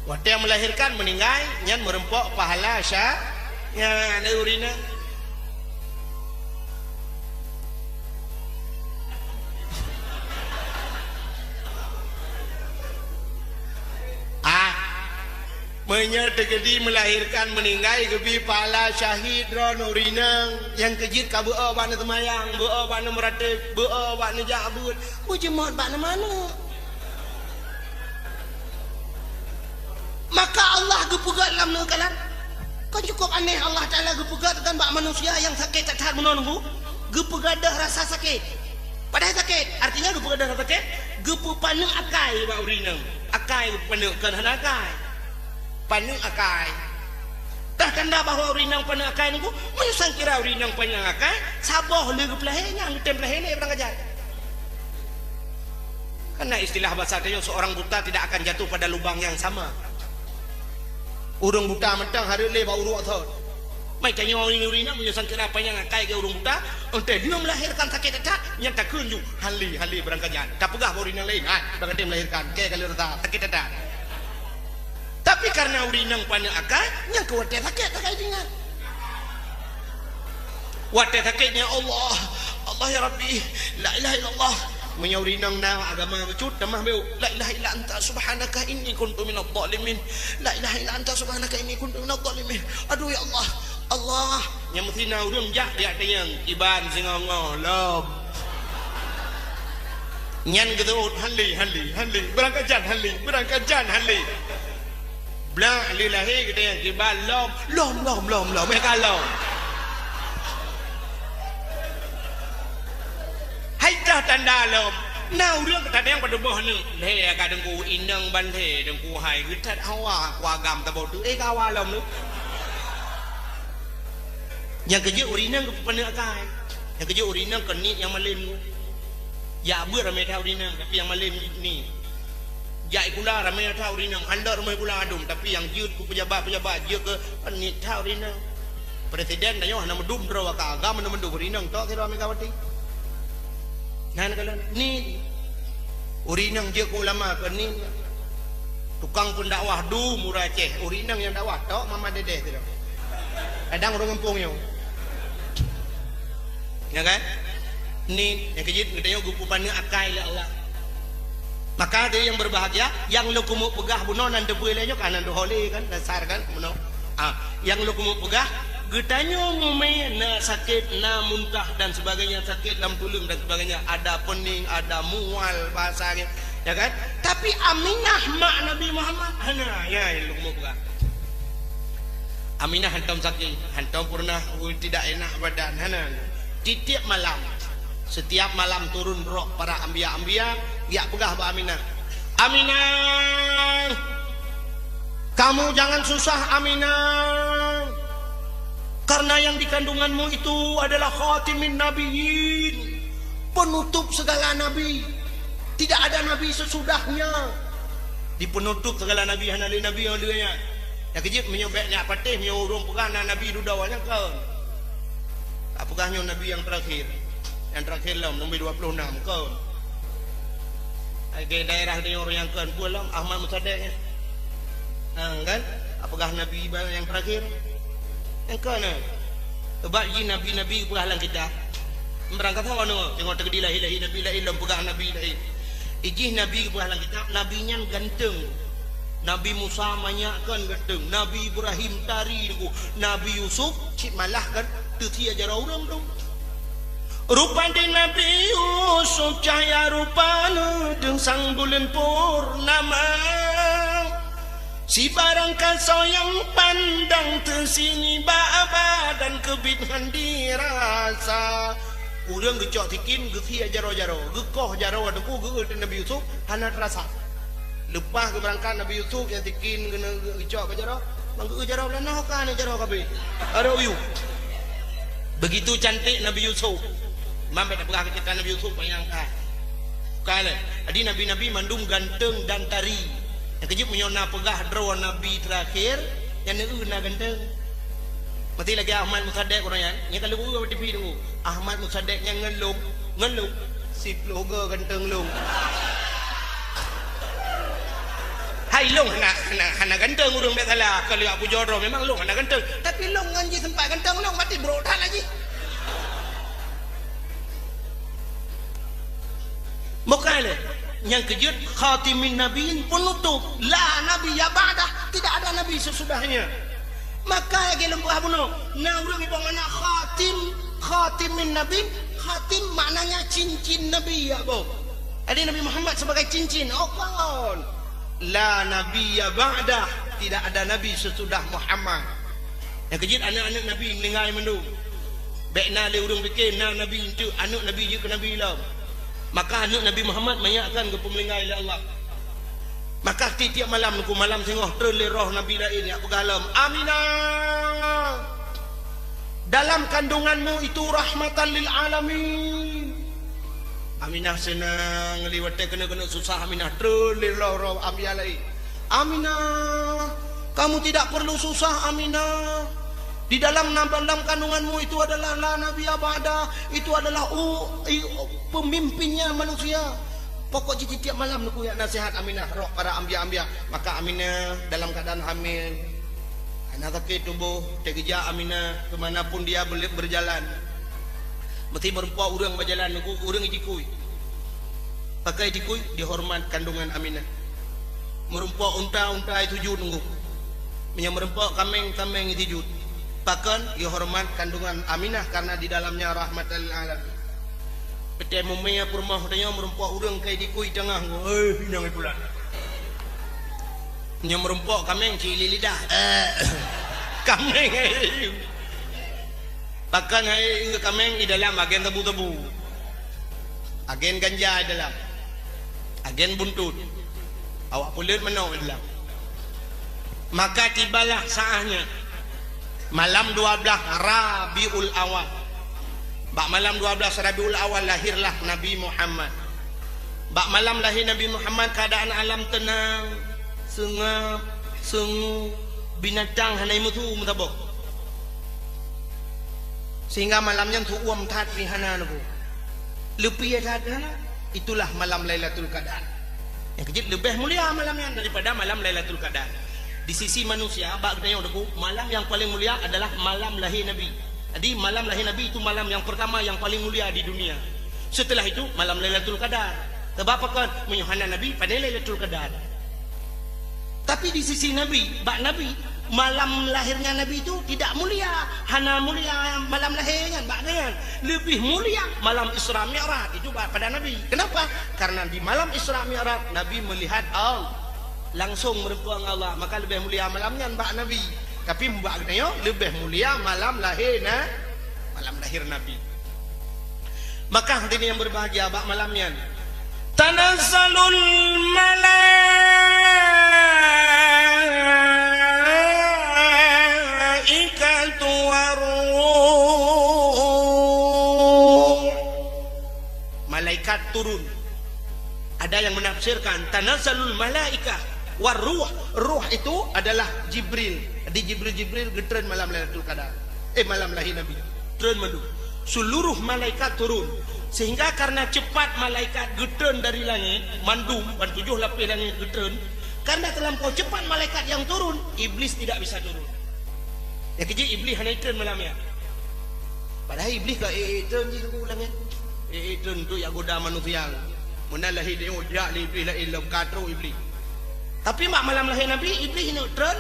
S2: waktu yang melahirkan meninggal nyan merempok pahala syah yang ada urina menyertegedi melahirkan meninggal gebi pahala syahid ron urina yang kejit ka beueuh bana temayang beueuh bana meratib beueuh bana jabut mujemot bana mana maka Allah gepugat lam nu kalan Kau cukup aneh Allah Ta'ala gepegadah bak manusia yang sakit tak tahan menunggu. Gepegadah rasa sakit. Padahal sakit. Artinya gepegadah rasa sakit. Gepe paneng akai bak urinang. Akai paneng kan hana akai. Paneng akai. Tah tanda bahawa urinang paneng akai nunggu. Menyusang kira urinang paneng akai. Saboh le gepelahenya. Ngetem pelahenya berang ajar. Karena istilah bahasa Dayak seorang buta tidak akan jatuh pada lubang yang sama. Urung buta mentang hari le bau urut thot. Mai tanya orang urinang menyusang kira apa yang ngakai ke urung buta, ente dia melahirkan sakit tak yang tak kunju hali berangkajan. Tak pegah urinang lain, berangkat melahirkan ke kali rata sakit tak. Tapi karena urinang pandang akai yang kuat sakit tak dengan. Wadah sakitnya Allah ya Rabbi, la ilaha illallah. Menyaurinang na agama becut namah beu la ilaha illa anta subhanaka inni kuntu minadh dhalimin, la ilaha illa anta subhanaka inni kuntu minadh dhalimin. Aduh ya Allah yang mesti na urang jak dia tayang iban singongo lob nyan gitu hali berangkajan hali bla lillahi gitu yang iban lom mereka lom. Dah tanda lom. Nah urang kata yang pada bawah ni. Le kadang ku inang banthe deng ku hai getat hawa kuagam ta bodu kawa lom nu. Yang kerja urinang ke pandang akai. Yang kerja urinang ke ni yang malim. Ya ber ramai tahu urinang tapi yang malim ni. Ya ikula ramai tahu urinang, anda ramai pula adum tapi yang jut ku pejabat je ke ni tahu urinang. Presiden dah nama dum draw ka agama nama dum urinang tok kira Megawati. Nan kalau ni urinang je ku ulama ke ni tukang pendakwah du murah Aceh urinang yang dakwah tok mama dedeh tu kadang orang kampung yo ya kan ni yang kejit ngetanya gupu pandang akai la Allah maka dia yang berbahagia yang lu kumu pegah bunonan debu lenyok kanan do hole kan dasar kan buno yang lu kumu pegah getanya ngomel na sakit na muntah dan sebagainya sakit dalam tulang dan sebagainya ada pening ada mual bahasanya ya kan tapi Aminah mak Nabi Muhammad hana ya lu mau buka Aminah hantam sakit hantam pernah tidak enak badan hana setiap malam turun roh para ambia ya pegah ba Aminah kamu jangan susah Aminah karena yang di kandunganmu itu adalah khatimin nabiyyin, penutup segala nabi. Tidak ada nabi sesudahnya. Di penutup segala nabi hanali nabi yang dia. Ya kejip menyobeknya patih menyurung pegana nabi dudawanya kan. Tak pegahnya nabi yang terakhir. Yang terakhir lah nombor 26 kan. Ke daerah dia orang yang kan pulang Ahmad Musaddiqnya. Kan? Apakah nabi yang terakhir? Yang kana sebab ji nabi-nabi penghalang kita berangkat sama no tengok terdi lahi nabi la ilam pegang nabi lahi ijih nabi penghalang kita nabinya ganteng Nabi Musa manyakkan ganteng Nabi Ibrahim tari Nabi Yusuf cik malah kan teuti ajar orang dong rupa di Nabi Yusuf cahaya rupana deng sang bulan purnama si barang kasau yang pandang tersini baba dan kebithan dirasa urang gecok tikin geusi jaro-jaro gekoh jaro adengku geueut Nabi Yusuf hana terasa lepas ke berangkat Nabi Yusuf yang tikin kena gecok ke jaro manggeu jaro lanoh kan jaro kabeh aro yu begitu cantik Nabi Yusuf mambe dak pegah cerita Nabi Yusuf bayangkan kale adi nabi-nabi mandum ganteng dan tari yang kejip menyona pegah draw nabi terakhir yang neuna ganteng mati lagi Ahmad Musaddiq orangnya yang kalau gua TV tu Ahmad Musaddiq yang ngelung si logo ganteng lung hai lung hana ganteng urang dak salah kalau aku jodoh memang lung hana ganteng tapi lung nganji sempat ganteng lung mati brodan lagi mokale yang kejut khatimin nabiin penutup la nabi ya ba'dah tidak ada nabi sesudahnya maka ya lembah bunuh nah urang ibang mana khatimin nabiin khatim maknanya cincin nabi ya boh ada Nabi Muhammad sebagai cincin la nabi ya ba'dah tidak ada nabi sesudah Muhammad Yang kejit anak-anak Nabi meninggal mendu. Baikna le urang fikir na Nabi itu anak Nabi je ke Nabi lah. Maka anak Nabi Muhammad mayakkan ke pemelinggai oleh Allah. Maka tiap malam aku malam tengok terle roh Nabi lain yang bergalam. Aminah. Dalam kandunganmu itu rahmatan lil alamin. Aminah senang liwat kena susah Aminah terle roh Aminah lain. Aminah, kamu tidak perlu susah Aminah. Di dalam kandunganmu itu adalah Nabi Abada, itu adalah pemimpinnya manusia. Pokok tiap malam aku ya nasihat Aminah roh para ambia-ambia. Maka Aminah dalam keadaan hamil, anak kaki tubuh terkejar Aminah kemanapun dia berjalan. Mesti merempuak orang berjalan, orang ikui. Pakai ikui dihormat kandungan Aminah. Merempuak unta itu sujud nunggu. Merempuak kameng itu sujud. Bahkan dihormat kandungan Aminah karena di dalamnya rahmatan lil alamin. Peti mumia rumah tanya merempuak urang kai dikui tengah. Yang pula. Yang merempuak kameng cili lidah. Kameng. Bahkan kameng di dalam agen tebu-tebu. Agen ganja di dalam. Agen buntut. Awak pulut menau di dalam. Maka tibalah saatnya malam 12 Rabiul Awal. Bak malam 12 Rabiul Awal lahirlah Nabi Muhammad. Bak malam lahir Nabi Muhammad keadaan alam tenang, sengap, sungu, binatang hanai mutu mutabok. Sehingga malamnya tu uam tat rihana nabu. Lepi tat itulah malam Lailatul Qadar. Yang kejut lebih mulia malamnya daripada malam Lailatul Qadar. Di sisi manusia, bak tanya aku, malam yang paling mulia adalah malam lahir Nabi. Jadi malam lahir Nabi itu malam yang pertama yang paling mulia di dunia. Setelah itu malam Lailatul Qadar. Sebab kan menyuhana Nabi pada Lailatul Qadar. Tapi di sisi Nabi, bak Nabi, malam lahirnya Nabi itu tidak mulia. Hana mulia malam lahirnya, bak dengan lebih mulia malam Isra Mi'raj itu pada Nabi. Kenapa? Karena di malam Isra Mi'raj Nabi melihat Allah. Langsung merempuang Allah, maka lebih mulia malamnya mbak Nabi. Tapi mbak Nabi lebih mulia malam lahir Nabi. Maka hadirin yang berbahagia, bak malamnya tanazzalul malaikatu waruh. Malaikat turun. Ada yang menafsirkan tanazzalul malaikah waruh. Ruh itu adalah Jibril. Di Jibril getren malam Lailatul Qadar. Malam lahir Nabi. Getren mandu. Seluruh malaikat turun. Sehingga karena cepat malaikat getren dari langit, mandum dan 7 lapis langit getren. Karena terlampau cepat malaikat yang turun, iblis tidak bisa turun. Ya kejip iblis hanya getren malamnya. Padahal iblis gak getren je tu langit. Getren tu yang goda manusia. Menalahi dia ujak iblis la ilam katru iblis. Tapi mak malam lahir Nabi iblis neutral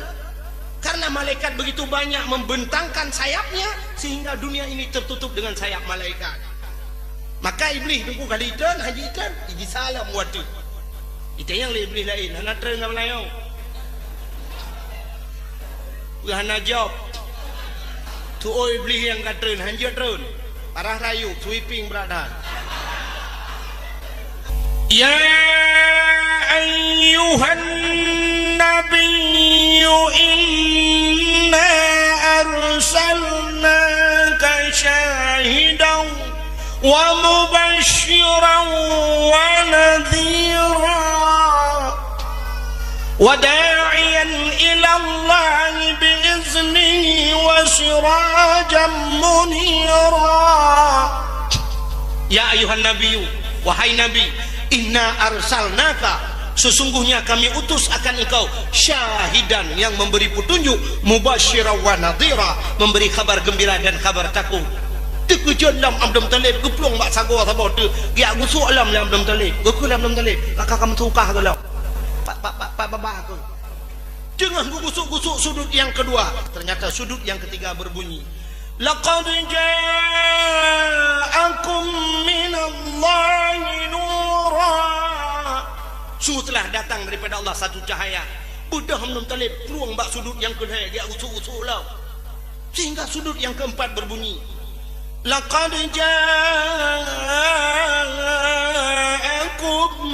S2: karena malaikat begitu banyak membentangkan sayapnya sehingga dunia ini tertutup dengan sayap malaikat. Maka iblis tunggu kali turn haji turn iji salam waktu. Itu yang iblis lain hana turn ngam layo. Hana jawab. Tu iblis yang ka turn haji turn. Parah rayu sweeping brother. Ya ayyuhan nabiyyu inna arsalnaka syahidan wa mubasysyiran wa nadhira wa da'iyan ila Allah bi'iznihi wa sirajan munira. Ya ayyuhan nabiyyu, wahai nabi, inna arsalnaka, sesungguhnya kami utus akan engkau syahidan, yang memberi petunjuk, mubasysyiran wa nadhira, memberi kabar gembira dan kabar takut. Tekejut lam Abdul Talib geplong mak sagor sabor tu dia gusuk lam Abdul Talib gukul Abdul Talib kakak kamu tukah ke lam pak aku jangan gusuk sudut yang kedua. Ternyata sudut yang ketiga berbunyi laqad ja'akum minallahi nura, sungguh telah datang daripada Allah satu cahaya. Budak Abdul Talib peluang bak sudut yang kedua dia gusuk lam Sehingga sudut yang keempat berbunyi, laqad ja'akum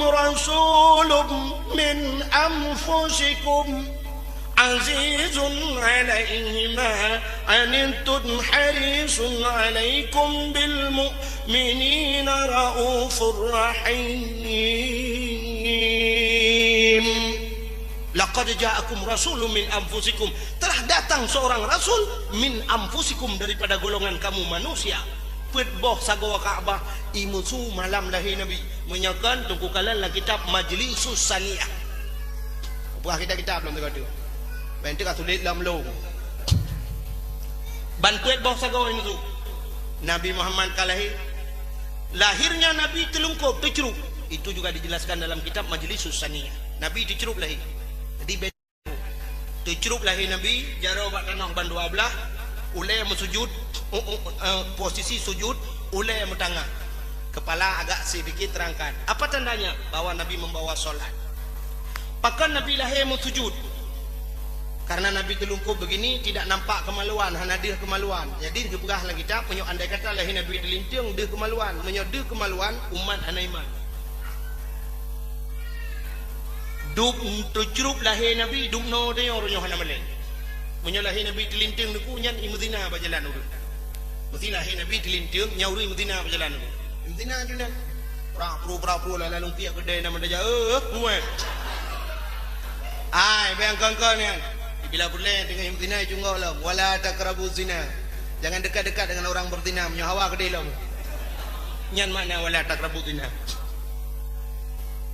S2: rasulun min anfusikum azizun alaihi ma anittum harisun alaikum bil mu'minina raufur rahim. Laqad ja'akum rasulun min anfusikum, telah datang seorang rasul min anfusikum, daripada golongan kamu manusia. Petboh sagawa Ka'bah imusu malam lahir Nabi menyakan tungku kalan la kitab Majlisus Saniyah. Apa kitab belum tu? Bente ka tulis dalam long. Bantuet boh sagawa imusu. Nabi Muhammad kalahi lahirnya Nabi telungkup terceruk. Itu juga dijelaskan dalam kitab Majlisus Saniyah. Nabi terceruk lahir. Jadi terceruk lahir Nabi jaro bak tanah ban dua belah, ulai mesujud, posisi sujud, ulai mentangah, kepala agak sedikit terangkat. Apa tandanya? Bahwa Nabi membawa solat. Pakan Nabi lahir mesujud, karena Nabi telungkup begini tidak nampak kemaluan, hanya dia kemaluan. Jadi diberah lagi kita punya andai kata lahir Nabi dilinting dia kemaluan, menyode kemaluan umat hana iman. Duk terceruk lahir Nabi duk no dia orangnya hana malai. Punya lahir Nabi dilinting deku nyan imudina berjalan dulu. Mesti lahir Nabi dilinting nyauri imudina berjalan dulu. Imudina junan. Pra-pro la lalu piak kedai nama dia muat. Ai bayang kongkong ni. Bila boleh dengan imudina junggo lah. Wala taqrabu zina. Jangan dekat-dekat dengan orang berzina, menyawa kedai lah. Nyan makna wala taqrabu zina.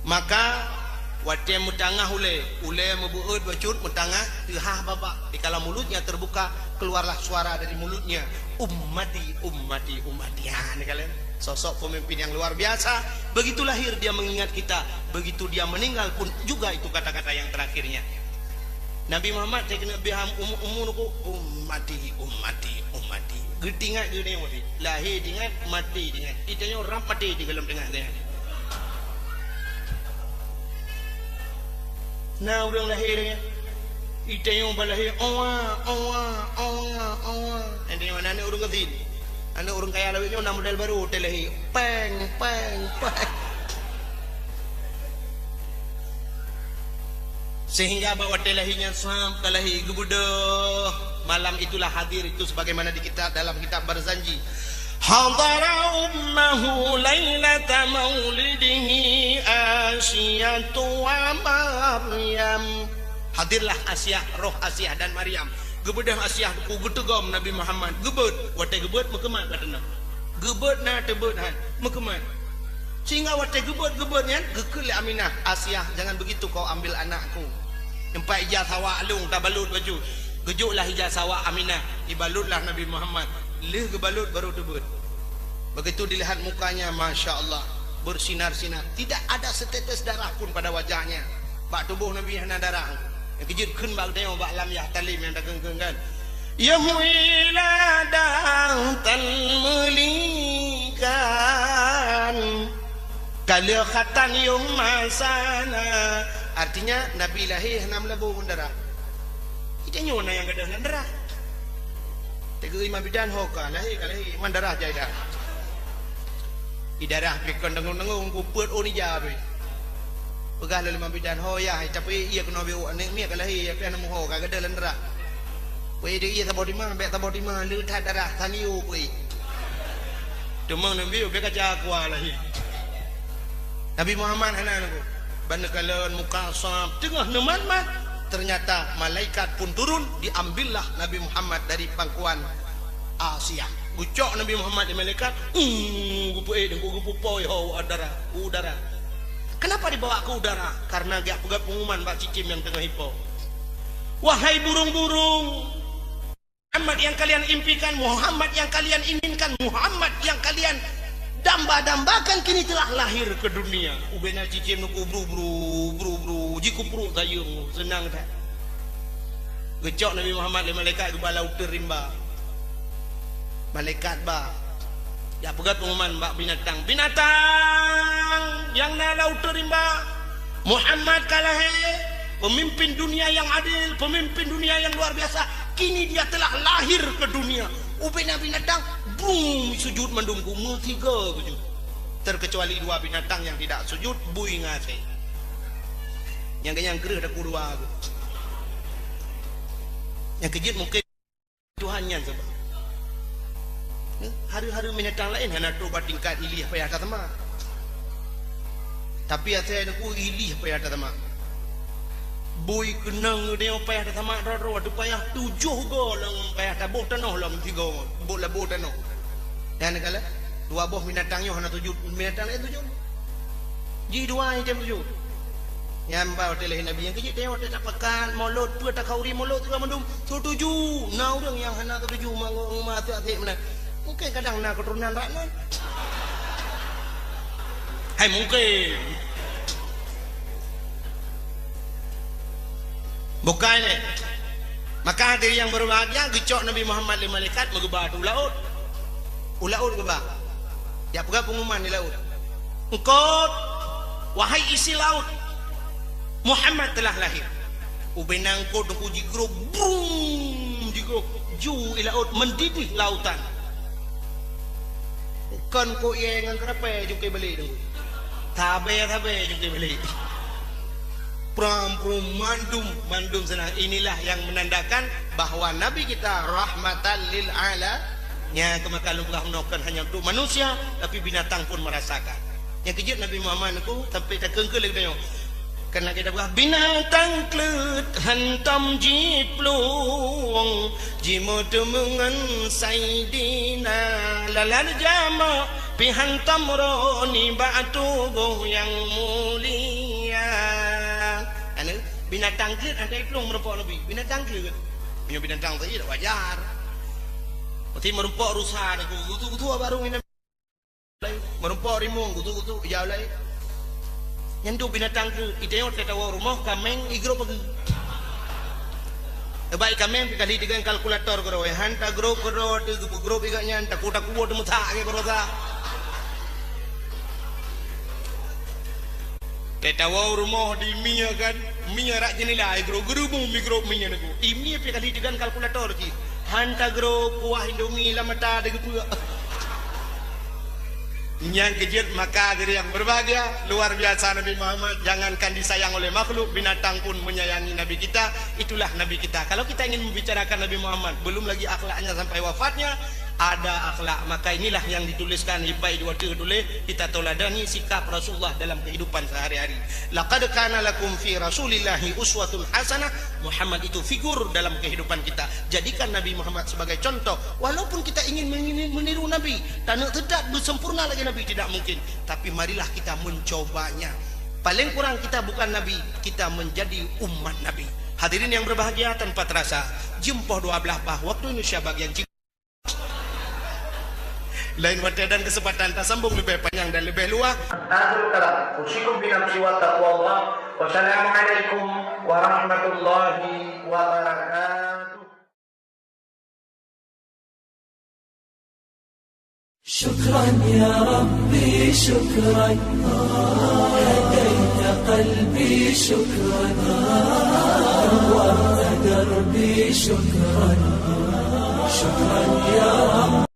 S2: Maka wate mutangah ulai membuat bacut mutangah tihah babak di kala mulutnya terbuka keluarlah suara dari mulutnya, ummati ummati ummati. Ini kalian sosok pemimpin yang luar biasa. Begitu lahir dia mengingat kita, begitu dia meninggal pun juga itu kata-kata yang terakhirnya. Nabi Muhammad saya kena biham umurku ummati ummati ummati. Getingat gede mati lahir dengan mati dengan itanya orang mati di dalam tengah dia. Nah orang lahirnya itu yang berlahir nanti mana orang kecil ada orang kaya lagi nama model baru terlahir peng sehingga bawa terlahirnya sampai lahir gebudah malam itulah hadir itu sebagaimana di kitab dalam kitab Barzanji hadara ummahu lailata maulidihi Asyatu wa Maryam. Hadirlah Asyah, roh Asyah dan Maryam. Gebedah Asyah ku getegam Nabi Muhammad. Gebet, wate gebet mekemat katana. Gebet na tebet han, mekemat. Sehingga wate gebet nya gekel Aminah, Asyah jangan begitu kau ambil anakku. Empat ijaz hawa alung tabalut baju. Gejuklah ijaz hawa Aminah, dibalutlah Nabi Muhammad. Leh gebalut baru tebet. Begitu dilihat mukanya, Masya Allah, bersinar-sinar, tidak ada setetes darah pun pada wajahnya. Bak tubuh Nabi hana darah. Yang kejutkan bak tengok bak lam yah talim yang dagang-dagang kan. Ya muiladah talmelikan kalau khatan yung masana. Artinya Nabi lahir hana melabuh darah. Itu nyona yang gadah darah. Tega imam bidan hoka lahir mandarah jaya. Idarah pikon dengung-dengung kuput onija be. Pegah lalu imam bidan hoya tapi ia kena biu anek mia kalahi apa nama ho kagak ada darah. Wei dia ia tabot lima be tabot lima lu tak darah taniu wei. Demang nabi be kaca kuah lahi. Nabi Muhammad hana naku. Bandekalan muka sab tengah neman mat. Ternyata malaikat pun turun, diambillah Nabi Muhammad dari pangkuan Asyah. Gucok Nabi Muhammad di malaikat, gupu poi ho udara. Kenapa dibawa ke udara? Karena gak pegat pengumuman Mbak Cicim yang tengah hipo. Wahai burung-burung, Muhammad yang kalian impikan, Muhammad yang kalian inginkan, Muhammad yang kalian damba-dambakan kini telah lahir ke dunia. Ubena Cicim nuku bru jikupru gayung senang tak. Gecok Nabi Muhammad le malaikat ke balau terimba. Malaikat ba ya pegat pengumuman bak binatang yang na laut terimba Muhammad kalah pemimpin dunia yang adil, pemimpin dunia yang luar biasa. Kini dia telah lahir ke dunia. Ubay Nabi datang, boom, sujud mendunggu, tiga sujud. Terkecuali dua binatang yang tidak sujud, bui ngasih. Yang kenyang gerah ada kedua. Yang kejut mungkin Tuhannya sebab. Hari-hari binatang lain hanya tu tingkat ilih payah tatama. Tapi saya aku ilih payah tatama. Boy kenang dia payah tatama ro tu payah 7 go lang payah tabok tanoh lang 3 bola bot tanoh. Dan kala dua buah binatangnya hanya 7 binatang lain 7. Ji dua item 7. Yang bawa teleh Nabi yang kecil tengok tak pakan molot tu tak kauri molot tu mandum 7. Nah orang yang hanya 7 mangong mati atik mana. Mungkin kadang nak keturunan rakyat. Hai mungkin. Bukan ni. Maka hadirin yang berbahagia, gecok Nabi Muhammad di malaikat mengebah tu laut. Laut gebah. Dia pegang pengumuman di laut. Engkau wahai isi laut, Muhammad telah lahir. Ubenang ko dengku jigrok, boom, jigrok ju di laut mendidih lautan. Kan ko ye ngang kerapa jungkai balik tu. Tabe jungkai balik. Pram mandum senang. Inilah yang menandakan bahawa Nabi kita rahmatan lil alamin. Kemaka Allah menawarkan hanya untuk manusia, tapi binatang pun merasakan. Yang kejut Nabi Muhammad aku sampai tak kengkel lagi tengok. Karena kita berkata binatang klut hantam jiplung jimut mengan saidina lalal jama pihantam roni batu yang mulia. Anu binatang klut ada iplung merempok Nabi. Binatang klut. Punya binatang tadi tak wajar. Berarti merempok rusa aku gutu-gutu baru ini. Merempok rimung gutu-gutu jauh lain. Yang tu binatang ke iteo tetawa rumah kameng igro pagi. Baik kameng kali dengan kalkulator ko hanta gro iganya hanta kuda kuwo tu mutha ke beroda. Tetawa rumah di mia kan mia rak jenila igro gerumu migro mia naku. Imia kali dengan kalkulator ki. Hanta gro kuah Indomie lamata de gitu. Yang kejut maka diri yang berbahagia luar biasa Nabi Muhammad. Jangankan disayang oleh makhluk, binatang pun menyayangi Nabi kita. Itulah Nabi kita. Kalau kita ingin membicarakan Nabi Muhammad, belum lagi akhlaknya sampai wafatnya, ada akhlak. Maka inilah yang dituliskan lipai dua tulis. Kita toladani sikap Rasulullah dalam kehidupan sehari-hari. Laqad kana lakum fi Rasulillahi uswatun hasanah. Muhammad itu figur dalam kehidupan kita. Jadikan Nabi Muhammad sebagai contoh. Walaupun kita ingin meniru Nabi, tak tidak bersempurna lagi Nabi, tidak mungkin. Tapi marilah kita mencobanya. Paling kurang kita bukan Nabi, kita menjadi umat Nabi. Hadirin yang berbahagia, tanpa terasa jempol 12 waktu Indonesia bagian lain waktu dan kesempatan tak sambung lebih panjang dan lebih luas. Akhirul kalam, usikum binafsi wa taqwallah. Wassalamualaikum warahmatullahi wabarakatuh.
S3: شكرا يا ربي شكرا هديت قلبي شكرا نورت دربي شكرا شكرا يا رب.